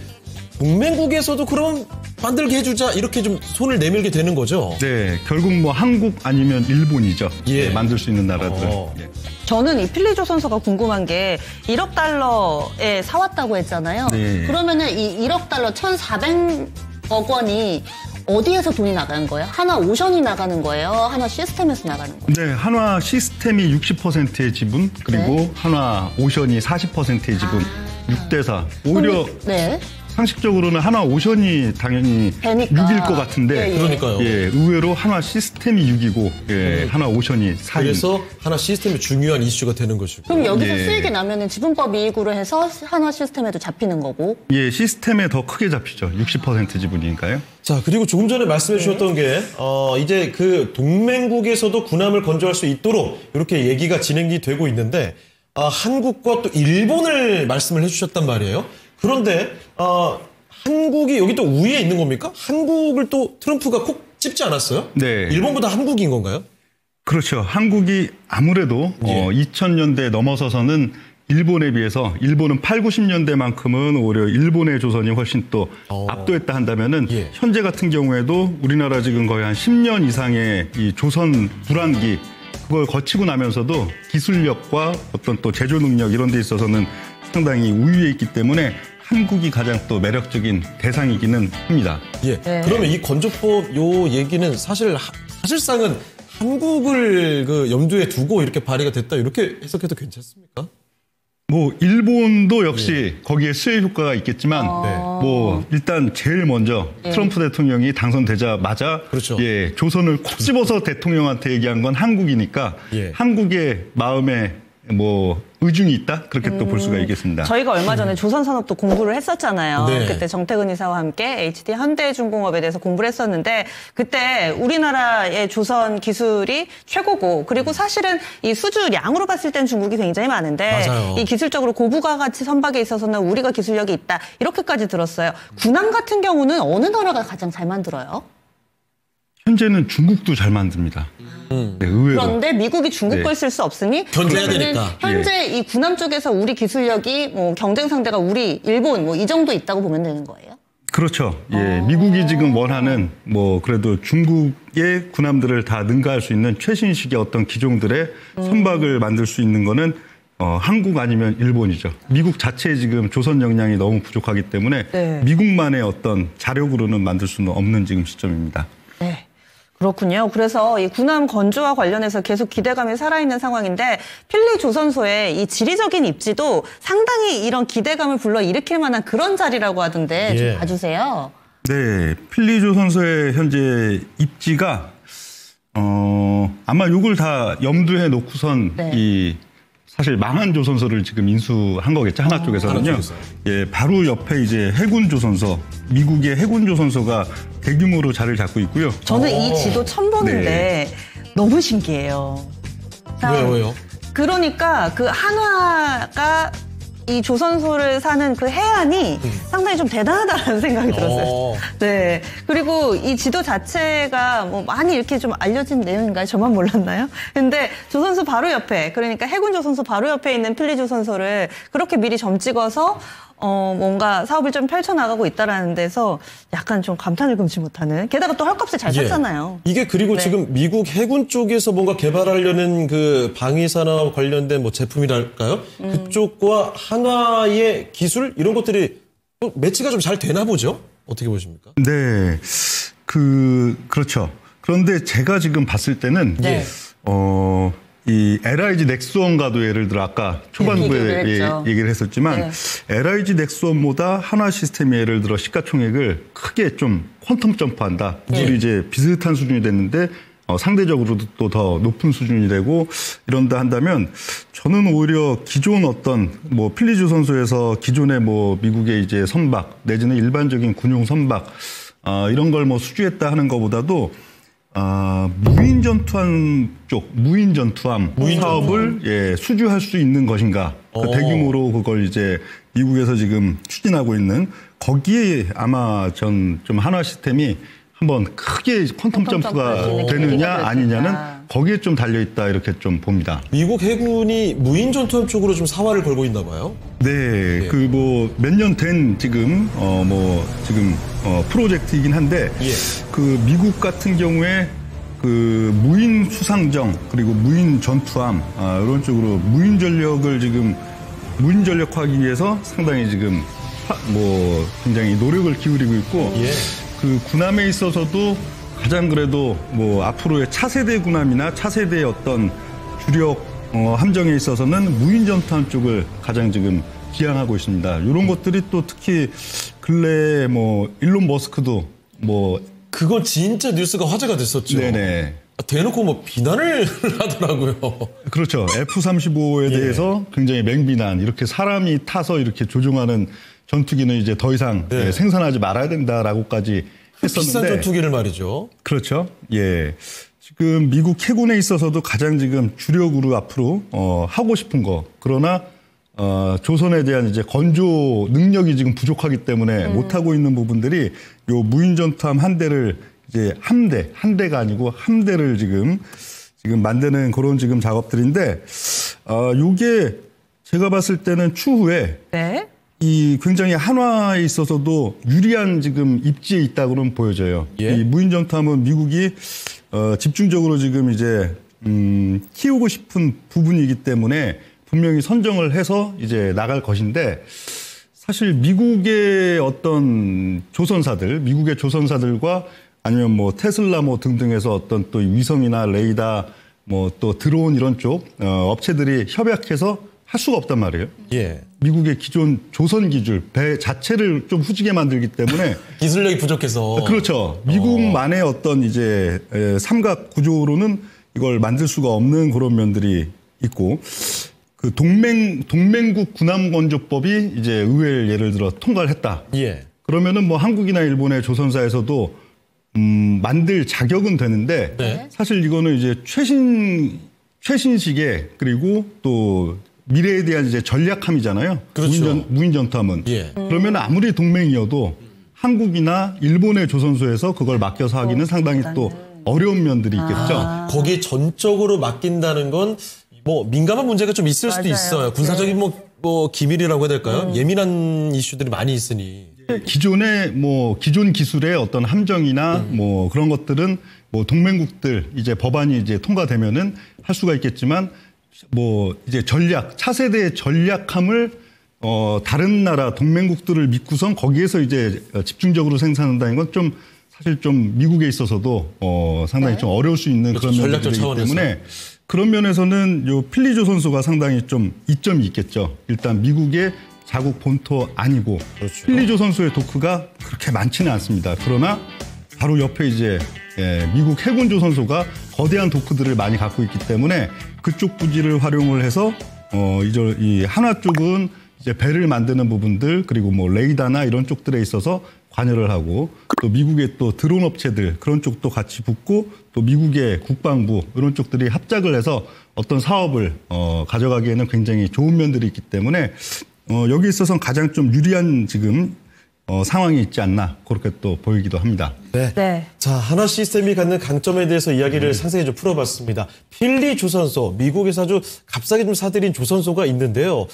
동맹국에서도 그럼 만들게 해주자 이렇게 좀 손을 내밀게 되는 거죠. 네, 결국 뭐 한국 아니면 일본이죠. 예. 만들 수 있는 나라들은. 예. 저는 이 필리조선소가 궁금한 게 1억 달러에 사왔다고 했잖아요. 네. 그러면은 이 1억 달러 1,400억 원이 어디에서 돈이 나가는 거예요? 하나 오션이 나가는 거예요? 하나 시스템에서 나가는 거예요? 네, 한화 시스템이 60%의 지분, 그리고 한화 오션이 40%의 지분, 6대4. 오히려 네. 상식적으로는 한화 오션이 당연히 배니까. 6일 것 같은데, 예, 예. 그러니까요. 예, 의외로 한화 시스템이 6이고, 한화 오션이 4인. 그래서 하나 시스템이 중요한 이슈가 되는 것이고. 그럼 여기서 예. 수익이 나면은 지분법 이익으로 해서 한화 시스템에도 잡히는 거고. 예, 시스템에 더 크게 잡히죠. 60% 지분이니까요. 자, 그리고 조금 전에 말씀해 주셨던 게, 이제 그 동맹국에서도 군함을 건조할 수 있도록 이렇게 얘기가 진행이 되고 있는데, 한국과 또 일본을 말씀을 해 주셨단 말이에요. 그런데 한국이 여기 또 우위에 있는 겁니까? 한국을 또 트럼프가 콕 찝지 않았어요? 네. 일본보다 한국인 건가요? 그렇죠. 한국이 아무래도 2000년대 넘어서서는 일본에 비해서 일본은 8, 90년대만큼은 오히려 일본의 조선이 훨씬 또 압도했다 한다면은 예. 현재 같은 경우에도 우리나라 지금 거의 한 10년 이상의 이 조선 불황기 그걸 거치고 나면서도 기술력과 어떤 또 제조 능력 이런 데 있어서는 상당히 우위에 있기 때문에 한국이 가장 또 매력적인 대상이기는 합니다. 예. 네. 그러면 이 건조법 요 얘기는 사실상은 한국을 그 염두에 두고 이렇게 발의가 됐다 이렇게 해석해도 괜찮습니까? 뭐 일본도 역시 거기에 수혜 효과가 있겠지만 뭐 일단 제일 먼저 트럼프 대통령이 당선되자마자 그렇죠. 예, 조선을 콕 집어서 대통령한테 얘기한 건 한국이니까 예. 한국의 마음에 뭐 의중이 있다 그렇게 또 볼 수가 있겠습니다. 저희가 얼마 전에 조선산업도 공부를 했었잖아요. 네. 그때 정태근 이사와 함께 HD 현대중공업에 대해서 공부를 했었는데 그때 우리나라의 조선 기술이 최고고 그리고 사실은 이 수주량으로 봤을 땐 중국이 굉장히 많은데 맞아요. 이 기술적으로 고부가 가치 선박에 있어서는 우리가 기술력이 있다 이렇게까지 들었어요. 군함 같은 경우는 어느 나라가 가장 잘 만들어요? 현재는 중국도 잘 만듭니다. 네, 의외로. 그런데 미국이 중국 네. 걸 쓸 수 없으니 견제해야 그러면은 되니까. 현재 이 군함 쪽에서 우리 기술력이 뭐 경쟁 상대가 우리 일본 뭐 이 정도 있다고 보면 되는 거예요. 그렇죠. 예, 미국이 지금 원하는 뭐 그래도 중국의 군함들을 다 능가할 수 있는 최신식의 어떤 기종들의 선박을 만들 수 있는 거는 한국 아니면 일본이죠. 미국 자체에 지금 조선 역량이 너무 부족하기 때문에 네. 미국만의 어떤 자력으로는 만들 수는 없는 지금 시점입니다. 네. 그렇군요. 그래서 이 군함 건조와 관련해서 계속 기대감이 살아있는 상황인데 필리 조선소의 이 지리적인 입지도 상당히 이런 기대감을 불러일으킬 만한 그런 자리라고 하던데 예. 좀 봐주세요. 네, 필리조 선수의 현재 입지가 아마 이걸 다 염두에 놓고선 네. 이 사실 망한 조선소를 지금 인수한 거겠죠. 하나 쪽에서는요. 하나 쪽에서. 예, 바로 옆에 이제 해군 조선소, 미국의 해군 조선소가 대규모로 자리를 잡고 있고요. 저는 이 지도 처음 보는데 네. 너무 신기해요. 자, 왜요? 그러니까 그 한화가 이 조선소를 사는 그 해안이 상당히 좀 대단하다는 생각이 들었어요. 네. 그리고 이 지도 자체가 뭐 많이 이렇게 좀 알려진 내용인가요? 저만 몰랐나요? 근데 조선소 바로 옆에, 그러니까 해군 조선소 바로 옆에 있는 필리 조선소를 그렇게 미리 점 찍어서 뭔가 사업을 좀 펼쳐나가고 있다라는 데서 약간 좀 감탄을 금치 못하는. 게다가 또 헐값에 잘 샀잖아요. 이게 그리고 네. 지금 미국 해군 쪽에서 뭔가 개발하려는 그 방위산업 관련된 뭐 제품이랄까요? 그쪽과 한화의 기술 이런 것들이 또 매치가 좀 잘 되나 보죠? 어떻게 보십니까? 네, 그렇죠. 그런데 제가 지금 봤을 때는 네. 이 LIG 넥스원과도 예를 들어 아까 초반부에 비교를 했죠. 얘기를 했었지만 네. LIG 넥스원보다 한화 시스템이 예를 들어 시가총액을 크게 좀 퀀텀 점프한다. 둘이 이제 비슷한 수준이 됐는데 상대적으로도 또 더 높은 수준이 되고 이런다 한다면 저는 오히려 기존 어떤 뭐 필리조 선수에서 기존의 뭐 미국의 이제 선박 내지는 일반적인 군용 선박 이런 걸 뭐 수주했다 하는 것보다도 무인 전투함 쪽 무인 전투함 사업을 예, 수주할 수 있는 것인가 그 대규모로 그걸 이제 미국에서 지금 추진하고 있는 거기에 아마 전 좀 한화 시스템이 한번 크게 퀀텀 점프가 점프할 수 있는 되느냐 계기가 될 아니냐는 것이다. 거기에 좀 달려있다 이렇게 좀 봅니다. 미국 해군이 무인 전투함 쪽으로 좀 사활을 걸고 있나 봐요. 네, 그 뭐 몇 년 된 지금 프로젝트이긴 한데 예. 그 미국 같은 경우에 그 무인 수상정 그리고 무인 전투함 이런 쪽으로 무인 전력을 지금 무인 전력화하기 위해서 상당히 지금 뭐 굉장히 노력을 기울이고 있고 예. 그 군함에 있어서도 가장 그래도 뭐 앞으로의 차세대 군함이나 차세대의 어떤 주력 함정에 있어서는 무인 전투함 쪽을 가장 지금 기항하고 있습니다. 이런 것들이 또 특히 근래에 뭐 일론 머스크도 뭐 그건 진짜 뉴스가 화제가 됐었죠. 네네. 대놓고 뭐 비난을 하더라고요. 그렇죠. F-35에 대해서 굉장히 맹비난 이렇게 사람이 타서 이렇게 조종하는 전투기는 이제 더 이상 네. 생산하지 말아야 된다라고까지 했었는데 비싼 전투기를 말이죠. 그렇죠. 예. 지금 미국 해군에 있어서도 가장 지금 주력으로 앞으로 하고 싶은 거 그러나 조선에 대한 이제 건조 능력이 지금 부족하기 때문에 못하고 있는 부분들이 요 무인 전투함 한 대를 이제 한 대가 아니고 함대를 지금 만드는 그런 지금 작업들인데, 요게 제가 봤을 때는 추후에 네. 이 굉장히 한화에 있어서도 유리한 지금 입지에 있다고는 보여져요. 예. 이 무인 전투함은 미국이 집중적으로 지금 이제 키우고 싶은 부분이기 때문에 분명히 선정을 해서 이제 나갈 것인데, 사실 미국의 어떤 미국의 조선사들과 아니면 뭐 테슬라 뭐 등등해서 어떤 또 위성이나 레이더 뭐 또 드론 이런 쪽 업체들이 협약해서 할 수가 없단 말이에요. 예. 미국의 기존 조선 기술 배 자체를 좀 후지게 만들기 때문에 기술력이 부족해서. 그렇죠. 미국만의 어떤 이제 삼각 구조로는 이걸 만들 수가 없는 그런 면들이 있고, 그 동맹국 군함건조법이 이제 의회를 예를 들어 통과를 했다. 예. 그러면은 뭐 한국이나 일본의 조선사에서도 만들 자격은 되는데, 네. 사실 이거는 이제 최신식의 그리고 또 미래에 대한 이제 전략함이잖아요. 그렇죠. 무인 전투함은. 예. 그러면 아무리 동맹이어도 한국이나 일본의 조선소에서 그걸 맡겨서 하기는 상당히 또 어려운 면들이 있겠죠. 거기에 전적으로 맡긴다는 건 뭐 민감한 문제가 좀 있을 수도 맞아요. 있어요. 군사적인 뭐 기밀이라고 해야 될까요? 예민한 이슈들이 많이 있으니. 기존 기술의 어떤 함정이나 뭐 그런 것들은 뭐 동맹국들 이제 법안이 이제 통과되면은 할 수가 있겠지만, 뭐 이제 차세대의 전략함을 다른 나라 동맹국들을 믿고선 거기에서 이제 집중적으로 생산한다는 건 좀 사실 좀 미국에 있어서도 상당히 좀 어려울 수 있는 그렇죠. 그런 전략적 면들이기 차원에서. 때문에, 그런 면에서는 요 필리조선소가 상당히 좀 이점이 있겠죠. 일단 미국의 자국 본토 아니고, 그렇죠. 필리조선소의 도크가 그렇게 많지는 않습니다. 그러나 바로 옆에 이제 미국 해군조선소가 거대한 도크들을 많이 갖고 있기 때문에 그쪽 부지를 활용을 해서 이 한화 쪽은 이제 배를 만드는 부분들, 그리고 뭐 레이더나 이런 쪽들에 있어서 관여를 하고, 또 미국의 또 드론 업체들 그런 쪽도 같이 붙고, 또 미국의 국방부 이런 쪽들이 합작을 해서 어떤 사업을 가져가기에는 굉장히 좋은 면들이 있기 때문에 여기 있어서는 가장 좀 유리한 지금 상황이 있지 않나, 그렇게 또 보이기도 합니다. 네. 네. 자, 한화 시스템이 갖는 강점에 대해서 이야기를 상세히 좀 풀어봤습니다. 필리 조선소, 미국에서 아주 값싸게 좀 사들인 조선소가 있는데요.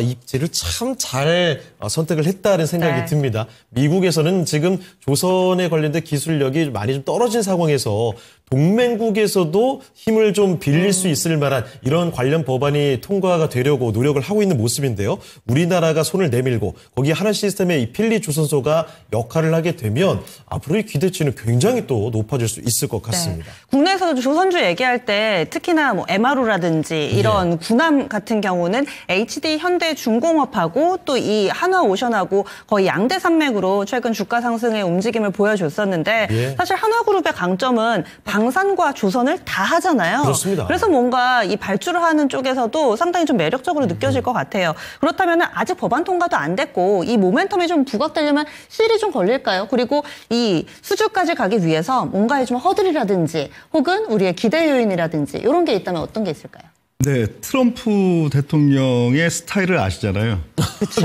입지를 참 잘 선택을 했다는 생각이 네. 듭니다. 미국에서는 지금 조선에 관련된 기술력이 많이 좀 떨어진 상황에서 동맹국에서도 힘을 좀 빌릴 수 있을 만한 이런 관련 법안이 통과가 되려고 노력을 하고 있는 모습인데요. 우리나라가 손을 내밀고 거기 한화 시스템의 이 필리 조선소가 역할을 하게 되면 앞으로 이 기대치는 굉장히 또 높아질 수 있을 것 같습니다. 네. 국내에서도 조선주 얘기할 때 특히나 뭐 MRO라든지 이런 군함 같은 경우는 HD 현대중공업하고 또 이 한화오션하고 거의 양대 산맥으로 최근 주가 상승의 움직임을 보여줬었는데, 예. 사실 한화그룹의 강점은 방산과 조선을 다 하잖아요. 그렇습니다. 그래서 뭔가 이 발주를 하는 쪽에서도 상당히 좀 매력적으로 느껴질 것 같아요. 그렇다면 아직 법안 통과도 안 됐고 이 모멘텀이 좀 부각되려면 시일이 좀 걸릴까요? 그리고 이 수주까지 가기 위해서 뭔가의 좀 허들이라든지 혹은 우리의 기대 요인이라든지 이런 게 있다면 어떤 게 있을까요? 네, 트럼프 대통령의 스타일을 아시잖아요.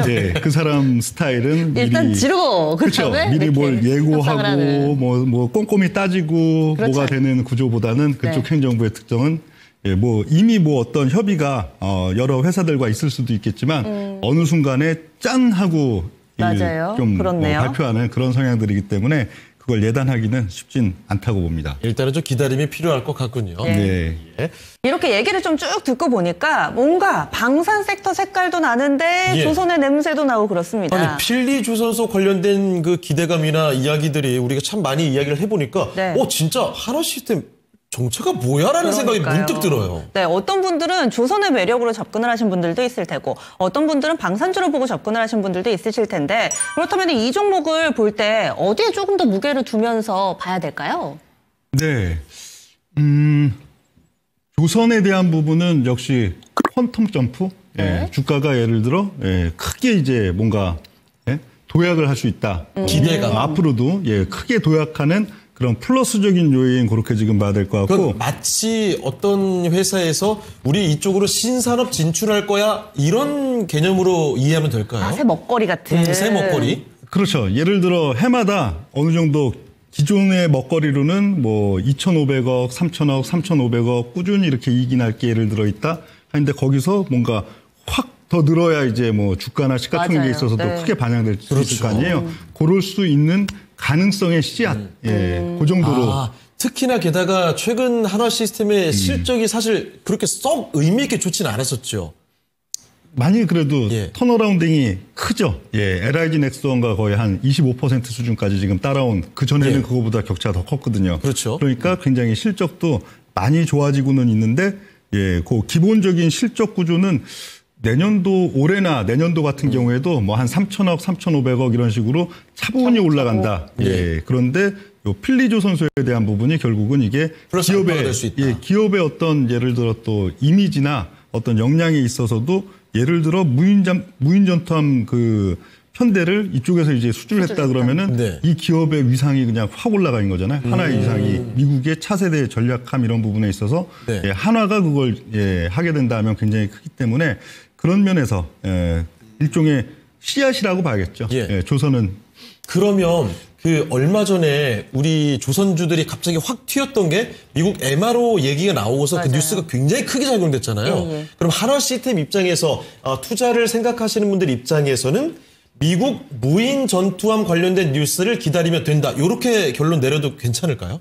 네, 그 사람 스타일은 일단 지르고 그렇죠. 그다음에 미리 이렇게 뭘 협상을 하는. 예고하고 뭐 꼼꼼히 따지고 그렇죠. 뭐가 되는 구조보다는 그쪽 네. 행정부의 특성은 뭐 이미 뭐 어떤 협의가 여러 회사들과 있을 수도 있겠지만 어느 순간에 짠 하고 맞아요. 좀 그렇네요. 발표하는 그런 성향들이기 때문에 그걸 예단하기는 쉽진 않다고 봅니다. 일단은 좀 기다림이 필요할 것 같군요. 네. 예. 이렇게 얘기를 좀 쭉 듣고 보니까 뭔가 방산 섹터 색깔도 나는데 예. 조선의 냄새도 나고 그렇습니다. 아니, 필리 조선소 관련된 그 기대감이나 이야기들이 우리가 참 많이 이야기를 해보니까 네. 진짜 한화 시스템 정체가 뭐야라는 생각이 그러니까요. 문득 들어요. 네, 어떤 분들은 조선의 매력으로 접근을 하신 분들도 있을 테고 어떤 분들은 방산주를 보고 접근을 하신 분들도 있으실 텐데, 그렇다면 이 종목을 볼 때 어디에 조금 더 무게를 두면서 봐야 될까요? 네. 조선에 대한 부분은 역시 퀀텀 점프. 네. 주가가 예를 들어 크게 이제 뭔가 도약을 할 수 있다. 기대감. 앞으로도 크게 도약하는 그런 플러스적인 요인 그렇게 지금 봐야 될 것 같고. 마치 어떤 회사에서 우리 이쪽으로 신산업 진출할 거야 이런 개념으로 이해하면 될까요? 새 먹거리 같은. 새 먹거리. 그렇죠. 예를 들어 해마다 어느 정도 기존의 먹거리로는 뭐 2,500억, 3,000억, 3,500억 꾸준히 이렇게 이익이 날 게 예를 들어 있다 하는데 거기서 뭔가 확 더 늘어야 이제 뭐 주가나 시가총액에 맞아요. 있어서도 네. 크게 반영될 수 그렇죠. 있을 거 아니에요. 그럴 수 있는 가능성의 씨앗, 그 정도로. 특히나 게다가 최근 한화 시스템의 실적이 사실 그렇게 썩 의미 있게 좋지는 않았었죠. 많이 그래도 예. 턴어라운딩이 크죠. 예, LIG 넥스원과 거의 한 25% 수준까지 지금 따라온 그 전에는 예. 그거보다 격차가 더 컸거든요. 그렇죠. 그러니까 굉장히 실적도 많이 좋아지고는 있는데, 예, 그 기본적인 실적 구조는 내년도 올해나 내년도 같은 경우에도 뭐 한 3,000억, 3,500억 이런 식으로 차분히 올라간다. 예, 그런데 요 필리조선소에 대한 부분이 결국은 이게 플러스 알파가 될 수 있다. 예, 기업의 어떤 예를 들어 또 이미지나 어떤 역량에 있어서도 예를 들어 무인전투함 그 편대를 이쪽에서 이제 수주를 했다 그러면은 네. 이 기업의 위상이 그냥 확 올라가는 거잖아요. 하나의 위상이 미국의 차세대 전략함 이런 부분에 있어서 네. 예, 한화가 그걸 예, 하게 된다 하면 굉장히 크기 때문에 그런 면에서 일종의 씨앗이라고 봐야겠죠. 예. 예, 조선은 그러면 그 얼마 전에 우리 조선주들이 갑자기 확 튀었던 게 미국 MRO 얘기가 나오고서 그 맞아요. 뉴스가 굉장히 크게 작용됐잖아요. 예. 그럼 한화 시스템 입장에서 투자를 생각하시는 분들 입장에서는 미국 무인 전투함 관련된 뉴스를 기다리면 된다. 이렇게 결론 내려도 괜찮을까요?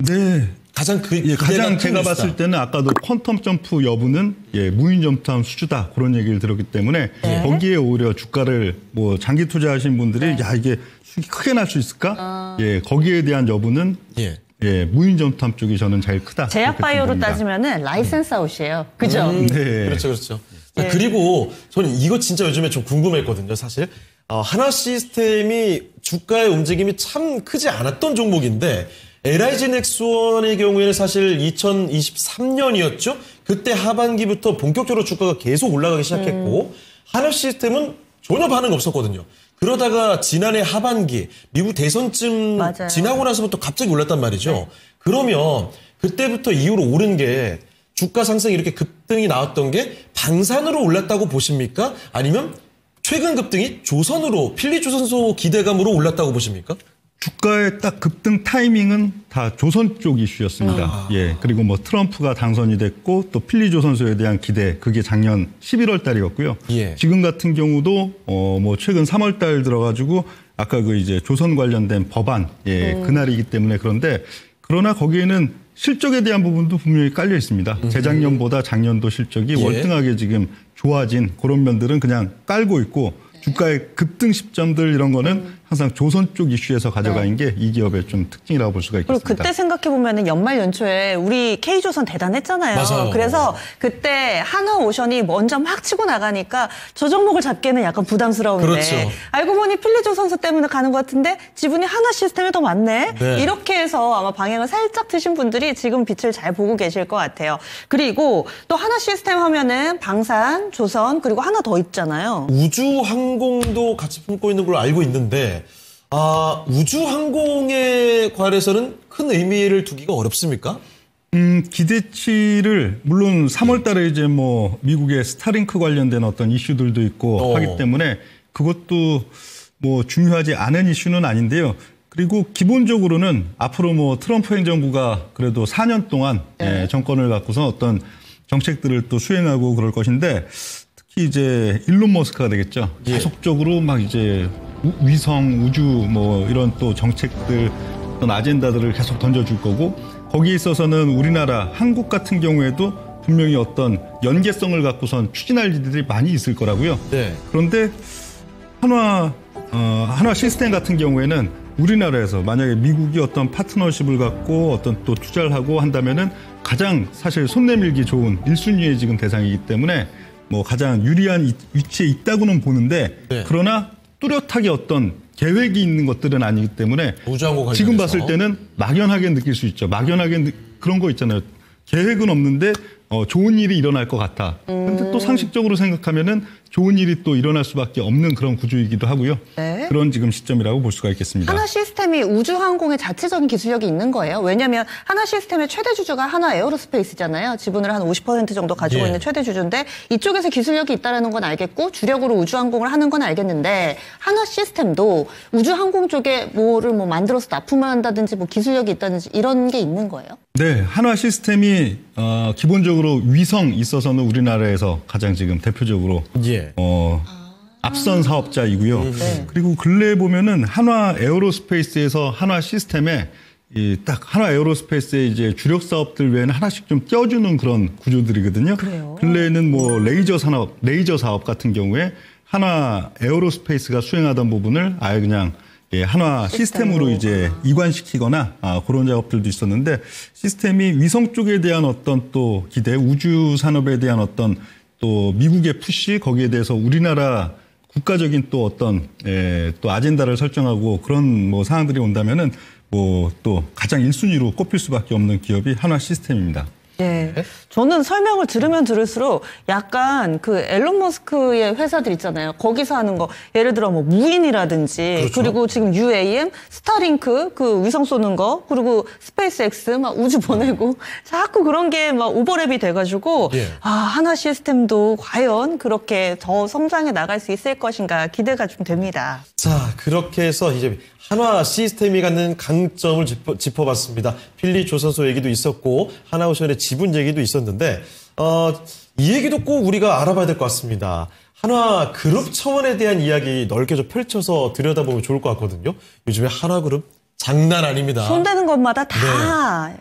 네. 가장 예, 가장 큰 제가 뉴스다. 봤을 때는 아까도 퀀텀 점프 여부는 예, 무인 점프함 수주다 그런 얘기를 들었기 때문에 거기에 오히려 주가를 뭐 장기 투자하신 분들이 야 이게 수익이 크게 날 수 있을까? 예, 거기에 대한 여부는 예. 예, 무인 점프함 쪽이 저는 제일 크다. 제약 그렇게 바이오로 봅니다. 따지면은 라이센스 아웃이에요. 그죠? 네. 그렇죠, 그렇죠. 자, 그리고 저는 이거 진짜 요즘에 좀 궁금했거든요, 사실. 한화 시스템이 주가의 움직임이 참 크지 않았던 종목인데, LIG 넥스원의 경우에는 사실 2023년이었죠? 그때 하반기부터 본격적으로 주가가 계속 올라가기 시작했고, 한화 시스템은 전혀 반응 없었거든요. 그러다가 지난해 하반기, 미국 대선쯤 맞아요. 지나고 나서부터 갑자기 올랐단 말이죠. 그러면 그때부터 이후로 오른 게 주가 상승이 이렇게 급등이 나왔던 게 방산으로 올랐다고 보십니까? 아니면 최근 급등이 조선으로 필리조선소 기대감으로 올랐다고 보십니까? 주가의 딱 급등 타이밍은 다 조선 쪽 이슈였습니다. 예. 그리고 뭐 트럼프가 당선이 됐고 또 필리조선소에 대한 기대 그게 작년 11월 달이었고요. 예. 지금 같은 경우도 뭐 최근 3월 달 들어가지고 아까 그 이제 조선 관련된 법안 예, 그날이기 때문에 그런데 그러나 거기에는 실적에 대한 부분도 분명히 깔려 있습니다. 재작년보다 작년도 실적이 예. 월등하게 지금 좋아진 그런 면들은 그냥 깔고 있고 주가의 급등 시점들 이런 거는 항상 조선 쪽 이슈에서 가져가는 게 이 기업의 좀 특징이라고 볼 수가 그리고 있겠습니다. 그때 생각해보면 연말 연초에 우리 K조선 대단했잖아요. 맞아요. 그래서 그때 한화오션이 먼저 막 치고 나가니까 저 종목을 잡기에는 약간 부담스러운데 그렇죠. 알고 보니 필리조선소 때문에 가는 것 같은데 지분이 한화 시스템에 더 많네. 네. 이렇게 해서 아마 방향을 살짝 트신 분들이 지금 빛을 잘 보고 계실 것 같아요. 그리고 또 한화 시스템 하면은 방산, 조선 그리고 하나 더 있잖아요. 우주항공도 같이 품고 있는 걸로 알고 있는데 우주항공에 관해서는 큰 의미를 두기가 어렵습니까? 기대치를 물론 3월 달에 이제 뭐 미국의 스타링크 관련된 어떤 이슈들도 있고 하기 때문에 그것도 뭐 중요하지 않은 이슈는 아닌데요. 그리고 기본적으로는 앞으로 뭐 트럼프 행정부가 그래도 4년 동안 예, 정권을 갖고서 어떤 정책들을 또 수행하고 그럴 것인데 특히 이제 일론 머스크가 되겠죠. 계속적으로 막 이제 위성, 우주 뭐 이런 또 정책들 어떤 아젠다들을 계속 던져줄 거고 거기에 있어서는 우리나라 한국 같은 경우에도 분명히 어떤 연계성을 갖고선 추진할 일들이 많이 있을 거라고요. 네. 그런데 한화 시스템 같은 경우에는 우리나라에서 만약에 미국이 어떤 파트너십을 갖고 어떤 또 투자를 하고 한다면은 가장 사실 손 내밀기 좋은 1순위의 지금 대상이기 때문에 뭐 가장 유리한 위치에 있다고는 보는데 네. 그러나 뚜렷하게 어떤 계획이 있는 것들은 아니기 때문에 우주항공 관련해서. 지금 봤을 때는 막연하게 느낄 수 있죠. 막연하게 그런 거 있잖아요. 계획은 없는데 좋은 일이 일어날 것 같아. 근데 또 상식적으로 생각하면은 좋은 일이 또 일어날 수밖에 없는 그런 구조이기도 하고요. 네. 그런 지금 시점이라고 볼 수가 있겠습니다. 하나 시스템이 우주항공의 자체적인 기술력이 있는 거예요. 왜냐하면 하나 시스템의 최대 주주가 하나 에어로스페이스잖아요. 지분을 한 50% 정도 가지고 예. 있는 최대 주주인데 이쪽에서 기술력이 있다는 건 알겠고 주력으로 우주항공을 하는 건 알겠는데 하나 시스템도 우주항공 쪽에 뭐를 뭐 만들어서 납품을 한다든지 뭐 기술력이 있다든지 이런 게 있는 거예요? 네, 한화 시스템이 기본적으로 위성 있어서는 우리나라에서 가장 지금 대표적으로 예. 앞선 사업자이고요. 네. 그리고 근래에 보면은 한화 에어로스페이스에서 한화 시스템에 딱 한화 에어로스페이스의 이제 주력 사업들 외에는 하나씩 좀 껴주는 그런 구조들이거든요. 그래요? 근래에는 뭐 레이저 사업 같은 경우에 한화 에어로스페이스가 수행하던 부분을 아예 그냥 한화 시스템으로 이제 이관시키거나 그런 작업들도 있었는데 시스템이 위성 쪽에 대한 어떤 또 기대, 우주 산업에 대한 어떤 또 미국의 푸시 거기에 대해서 우리나라 국가적인 또 어떤 또 아젠다를 설정하고 그런 뭐 사항들이 온다면은 뭐 또 가장 1순위로 꼽힐 수밖에 없는 기업이 한화 시스템입니다. 예. 저는 설명을 들으면 들을수록 약간 그 앨런 머스크의 회사들 있잖아요. 거기서 하는 거 예를 들어 뭐 무인이라든지 그렇죠. 그리고 지금 UAM, 스타링크 그 위성 쏘는 거 그리고 스페이스X 막 우주 보내고 자꾸 그런 게 막 오버랩이 돼가지고 예. 하나 시스템도 과연 그렇게 더 성장해 나갈 수 있을 것인가 기대가 좀 됩니다. 자, 그렇게 해서 이제 한화 시스템이 갖는 강점을 짚어봤습니다. 필리 조선소 얘기도 있었고 하나오션의 지분 얘기도 있었는데 이 얘기도 꼭 우리가 알아봐야 될 것 같습니다. 한화 그룹 차원에 대한 이야기 넓게 좀 펼쳐서 들여다보면 좋을 것 같거든요. 요즘에 한화 그룹 장난 아닙니다. 손대는 것마다 다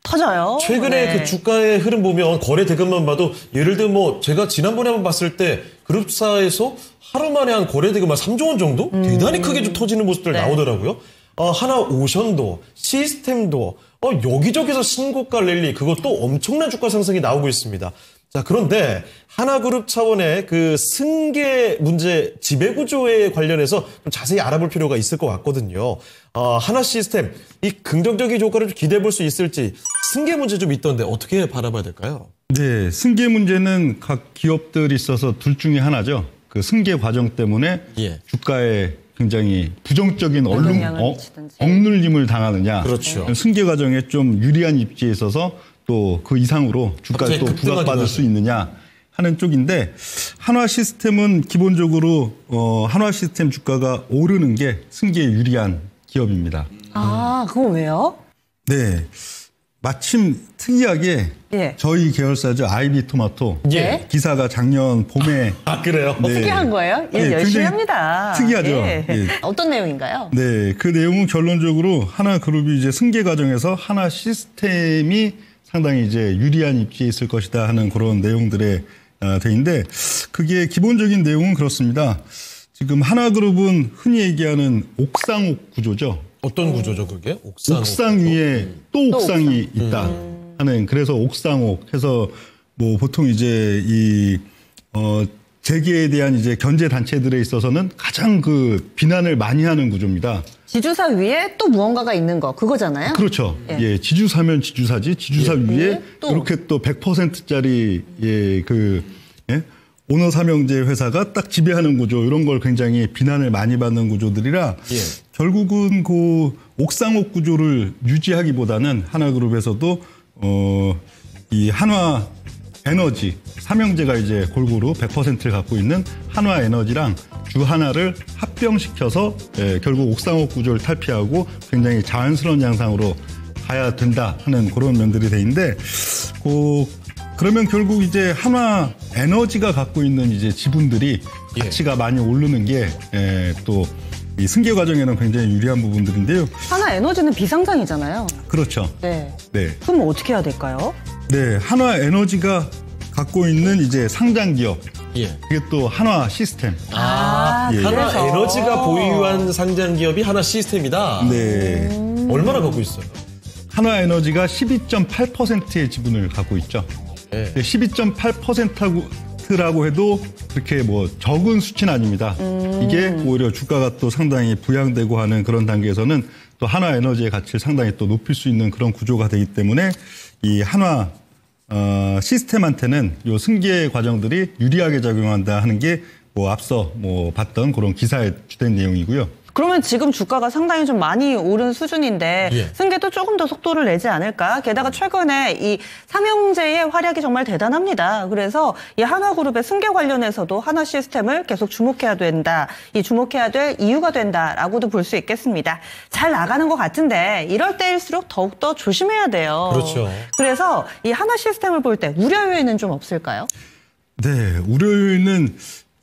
터져요. 최근에 네. 그 주가의 흐름 보면 거래 대금만 봐도 예를 들면 뭐 제가 지난번에 한번 봤을 때 그룹사에서 하루 만에 한 거래 대금 한 3조 원 정도? 대단히 크게 좀 터지는 모습들 네. 나오더라고요. 하나 오션도 시스템도 여기저기서 신고가 랠리 그것도 엄청난 주가 상승이 나오고 있습니다. 자, 그런데 하나그룹 차원의 그 승계 문제 지배구조에 관련해서 좀 자세히 알아볼 필요가 있을 것 같거든요. 하나 시스템 이 긍정적인 효과를 좀 기대해 볼 수 있을지 승계 문제 좀 있던데 어떻게 바라봐야 될까요? 네, 승계 문제는 각 기업들이 있어서 둘 중에 하나죠. 그 승계 과정 때문에 예. 주가에 굉장히 부정적인 영향을 미치든지. 억눌림을 당하느냐. 그렇죠. 승계 과정에 좀 유리한 입지에 있어서 또 그 이상으로 주가를 갑자기 또 급등하기도 부각받을 수 하죠. 있느냐 하는 쪽인데 한화 시스템은 기본적으로 한화 시스템 주가가 오르는 게 승계에 유리한 기업입니다. 그거 왜요? 네. 마침 특이하게 예. 저희 계열사죠. 아이비 토마토. 예. 기사가 작년 봄에 아, 그래요? 네. 특이한 거예요? 일 예, 열심히 굉장히 합니다. 특이하죠. 예. 예. 어떤 내용인가요? 네, 그 내용은 결론적으로 하나그룹이 이제 승계 과정에서 하나 시스템이 상당히 이제 유리한 입지에 있을 것이다 하는 그런 내용들의 돼인데 그게 기본적인 내용은 그렇습니다. 지금 하나그룹은 흔히 얘기하는 옥상옥 구조죠. 어떤 구조죠, 그게? 옥상 위에 또 옥상이 있다 하는 그래서 옥상옥 해서 뭐 보통 이제 이 재계에 대한 이제 견제 단체들에 있어서는 가장 그 비난을 많이 하는 구조입니다. 지주사 위에 또 무언가가 있는 거 그거잖아요. 그렇죠. 예, 지주사면 지주사지. 지주사 위에 또. 이렇게 또 100%짜리 오너 삼형제 회사가 딱 지배하는 구조 이런 걸 굉장히 비난을 많이 받는 구조들이라 예. 결국은 그 옥상옥 구조를 유지하기보다는 하나그룹에서도 이 한화 에너지 삼형제가 이제 골고루 100%를 갖고 있는 한화 에너지랑 주 하나를 합병시켜서 결국 옥상옥 구조를 탈피하고 굉장히 자연스러운 양상으로 가야 된다 하는 그런 면들이 돼 있는데 그러면 결국 이제 한화 에너지가 갖고 있는 이제 지분들이 가치가 많이 오르는 게 또 이 승계 과정에는 굉장히 유리한 부분들인데요. 하나 에너지는 비상장이잖아요. 그렇죠. 네. 네. 그럼 어떻게 해야 될까요? 네, 한화 에너지가 갖고 있는 이제 상장 기업. 예. 그게 또 한화 시스템. 예. 예. 하나 그래서. 에너지가 보유한 상장 기업이 하나 시스템이다. 네. 얼마나 갖고 있어요? 한화 에너지가 12.8%의 지분을 갖고 있죠. 네. 12.8%라고 해도 그렇게 뭐 적은 수치는 아닙니다. 이게 오히려 주가가 또 상당히 부양되고 하는 그런 단계에서는 또 한화 에너지의 가치를 상당히 또 높일 수 있는 그런 구조가 되기 때문에 이 한화 시스템한테는 요 승계 과정들이 유리하게 작용한다 하는 게 뭐 앞서 뭐 봤던 그런 기사의 주된 내용이고요. 그러면 지금 주가가 상당히 좀 많이 오른 수준인데 예. 승계도 조금 더 속도를 내지 않을까? 게다가 최근에 이 삼형제의 활약이 정말 대단합니다. 그래서 이 하나그룹의 승계 관련해서도 하나 시스템을 계속 주목해야 된다. 이 주목해야 될 이유가 된다라고도 볼 수 있겠습니다. 잘 나가는 것 같은데 이럴 때일수록 더욱더 조심해야 돼요. 그렇죠. 그래서 이 하나 시스템을 볼 때 우려 요인은 좀 없을까요? 네, 우려는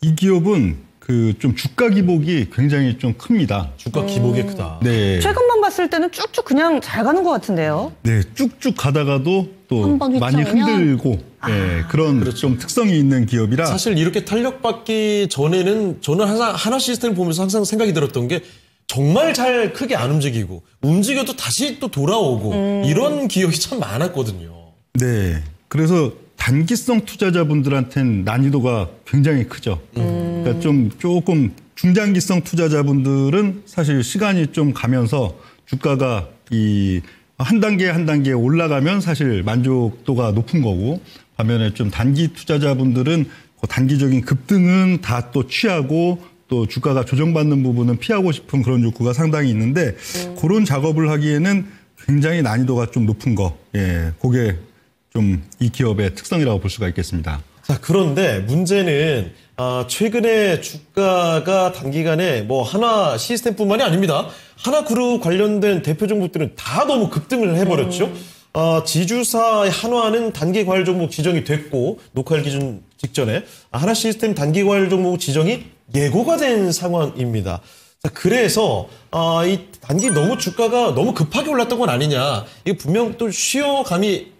이 기업은 그 좀 주가 기복이 굉장히 좀 큽니다. 주가 기복이 크다. 네, 최근만 봤을 때는 쭉쭉 그냥 잘 가는 것 같은데요. 네, 쭉쭉 가다가도 또 한번 많이 휘청이면? 흔들고 네, 그런 좀 특성이 있는 기업이라 사실 이렇게 탄력받기 전에는 저는 항상 하나 시스템을 보면서 항상 생각이 들었던 게 정말 잘 크게 안 움직이고 움직여도 다시 또 돌아오고 이런 기업이 참 많았거든요. 네, 그래서 단기성 투자자분들한테는 난이도가 굉장히 크죠. 그러니까 좀 조금 중장기성 투자자분들은 사실 시간이 좀 가면서 주가가 이 한 단계 한 단계 올라가면 사실 만족도가 높은 거고 반면에 좀 단기 투자자분들은 그 단기적인 급등은 다 또 취하고 또 주가가 조정받는 부분은 피하고 싶은 그런 욕구가 상당히 있는데 그런 작업을 하기에는 굉장히 난이도가 좀 높은 거. 예, 그게 좀 이 기업의 특성이라고 볼 수가 있겠습니다. 자, 그런데 문제는 최근에 주가가 단기간에 뭐 하나 시스템뿐만이 아닙니다. 하나그룹 관련된 대표 종목들은 다 너무 급등을 해버렸죠. 지주사의 한화는 단기 과열 종목 지정이 됐고 녹화일 기준 직전에 하나 시스템 단기 과열 종목 지정이 예고가 된 상황입니다. 자, 그래서 이 단기 너무 주가가 너무 급하게 올랐던 건 아니냐. 이게 분명 또 쉬어감이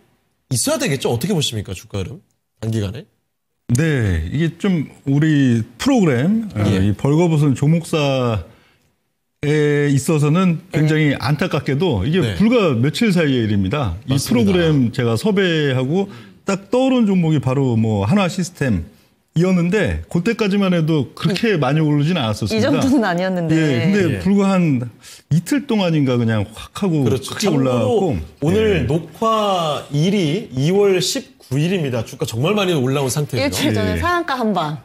있어야 되겠죠. 어떻게 보십니까, 주가 흐름 단기간에? 네, 이게 좀 우리 프로그램 이 벌거벗은 조목사에 있어서는 굉장히 안타깝게도 이게 네. 불과 며칠 사이의 일입니다. 맞습니다. 이 프로그램 제가 섭외하고 딱 떠오른 종목이 바로 뭐 한화 시스템이었는데 그때까지만 해도 그렇게 많이 오르진 이 않았었습니다. 정도는 아니었는데. 예, 근데 예. 불과 한 이틀 동안인가 그냥 확 하고 그렇죠. 크게 올라갔고 오늘 녹화일이 2월 19일입니다. 주가 정말 많이 올라온 상태예요. 일주일 전에 상한가 한 방.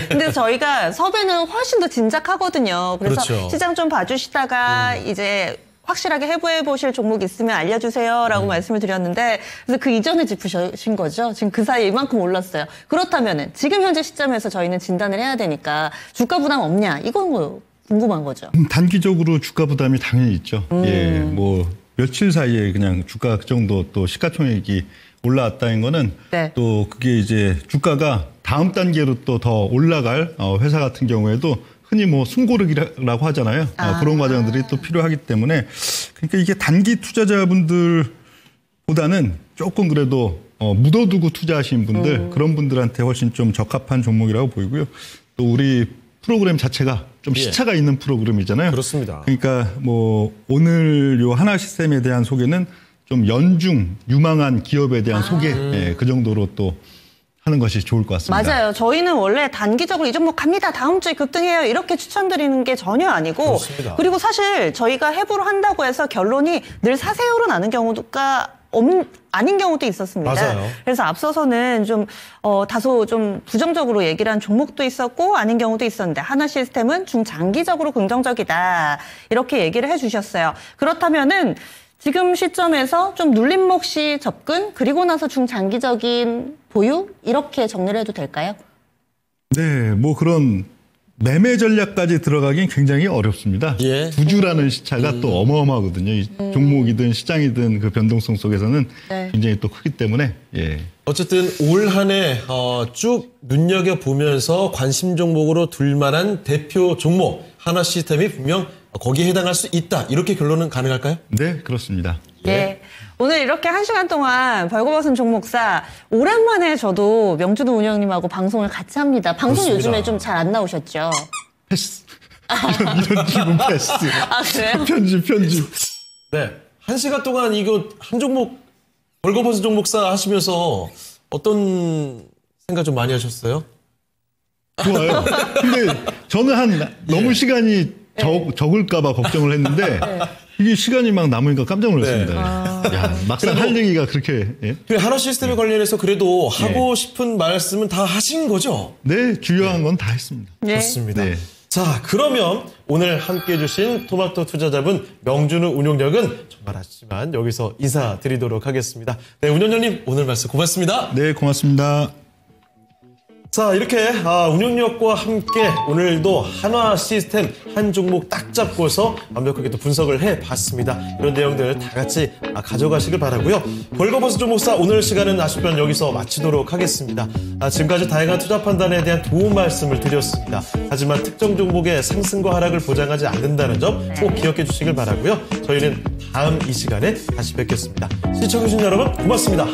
근데 저희가 섭외는 훨씬 더 진작하거든요. 그래서 그렇죠. 시장 좀 봐주시다가 이제 확실하게 해부해 보실 종목 있으면 알려주세요라고 말씀을 드렸는데 그래서 그 이전에 짚으신 거죠. 지금 그 사이에 이만큼 올랐어요. 그렇다면은 지금 현재 시점에서 저희는 진단을 해야 되니까 주가 부담 없냐? 이건 뭐 궁금한 거죠. 단기적으로 주가 부담이 당연히 있죠. 예, 뭐 며칠 사이에 그냥 주가 그 정도 또 시가총액이 올라왔다는 거는 네. 또 그게 이제 주가가 다음 단계로 또 더 올라갈 회사 같은 경우에도 흔히 뭐 숨고르기라고 하잖아요. 그런 과정들이 또 필요하기 때문에 그러니까 이게 단기 투자자분들보다는 조금 그래도 묻어두고 투자하신 분들 그런 분들한테 훨씬 좀 적합한 종목이라고 보이고요. 또 우리 프로그램 자체가 좀 예. 시차가 있는 프로그램이잖아요. 그렇습니다. 그러니까 뭐 오늘 요 하나 시스템에 대한 소개는 좀 연중 유망한 기업에 대한 소개 예, 그 정도로 또 하는 것이 좋을 것 같습니다. 맞아요. 저희는 원래 단기적으로 이 종목 갑니다. 다음 주에 급등해요. 이렇게 추천드리는 게 전혀 아니고 그렇습니다. 그리고 사실 저희가 해부를 한다고 해서 결론이 늘 사세요로 나는 경우가 아닌 경우도 있었습니다. 맞아요. 그래서 앞서서는 좀 다소 좀 부정적으로 얘기를 한 종목도 있었고 아닌 경우도 있었는데 하나 시스템은 중장기적으로 긍정적이다. 이렇게 얘기를 해주셨어요. 그렇다면은 지금 시점에서 좀 눌림 몫이 접근 그리고 나서 중장기적인 보유 이렇게 정리를 해도 될까요? 네, 뭐 그런 매매 전략까지 들어가긴 굉장히 어렵습니다. 예. 2주라는 시차가 또 어마어마하거든요. 이 종목이든 시장이든 그 변동성 속에서는 네. 굉장히 또 크기 때문에 예. 어쨌든 올 한 해 쭉 눈여겨보면서 관심 종목으로 둘만한 대표 종목 하나 시스템이 분명 거기에 해당할 수 있다. 이렇게 결론은 가능할까요? 네, 그렇습니다. 예. 오늘 이렇게 1시간 동안 벌거벗은 종목사 오랜만에 저도 명준호 운영님하고 방송을 같이 합니다. 방송 그렇습니다. 요즘에 좀 잘 안 나오셨죠? 패스. 이런 질문 패스. 아, 그래요? 편집. 네. 1시간 동안 이거 한 종목 벌거벗은 종목사 하시면서 어떤 생각 좀 많이 하셨어요? 좋아요. 근데 저는 너무 시간이 적을까봐 걱정을 했는데 이게 시간이 막 남으니까 깜짝 놀랐습니다. 야, 막상 할 얘기가 그렇게. 예? 그리고 하나 시스템에 관련해서 그래도 하고 싶은 말씀은 다 하신 거죠? 네, 주요한 건 다 했습니다. 네. 좋습니다. 네. 자, 그러면 오늘 함께 해주신 토마토 투자자분 명준우 운용력은 정말 아쉽지만 여기서 인사드리도록 하겠습니다. 네, 운용력님 오늘 말씀 고맙습니다. 네, 고맙습니다. 자, 이렇게 운용력과 함께 오늘도 한화 시스템 한 종목 딱 잡고서 완벽하게 또 분석을 해봤습니다. 이런 내용들 다 같이 가져가시길 바라고요. 벌거벗은 종목사 오늘 시간은 아쉽지만 여기서 마치도록 하겠습니다. 지금까지 다양한 투자 판단에 대한 도움 말씀을 드렸습니다. 하지만 특정 종목의 상승과 하락을 보장하지 않는다는 점 꼭 기억해 주시길 바라고요. 저희는 다음 이 시간에 다시 뵙겠습니다. 시청해주신 여러분 고맙습니다.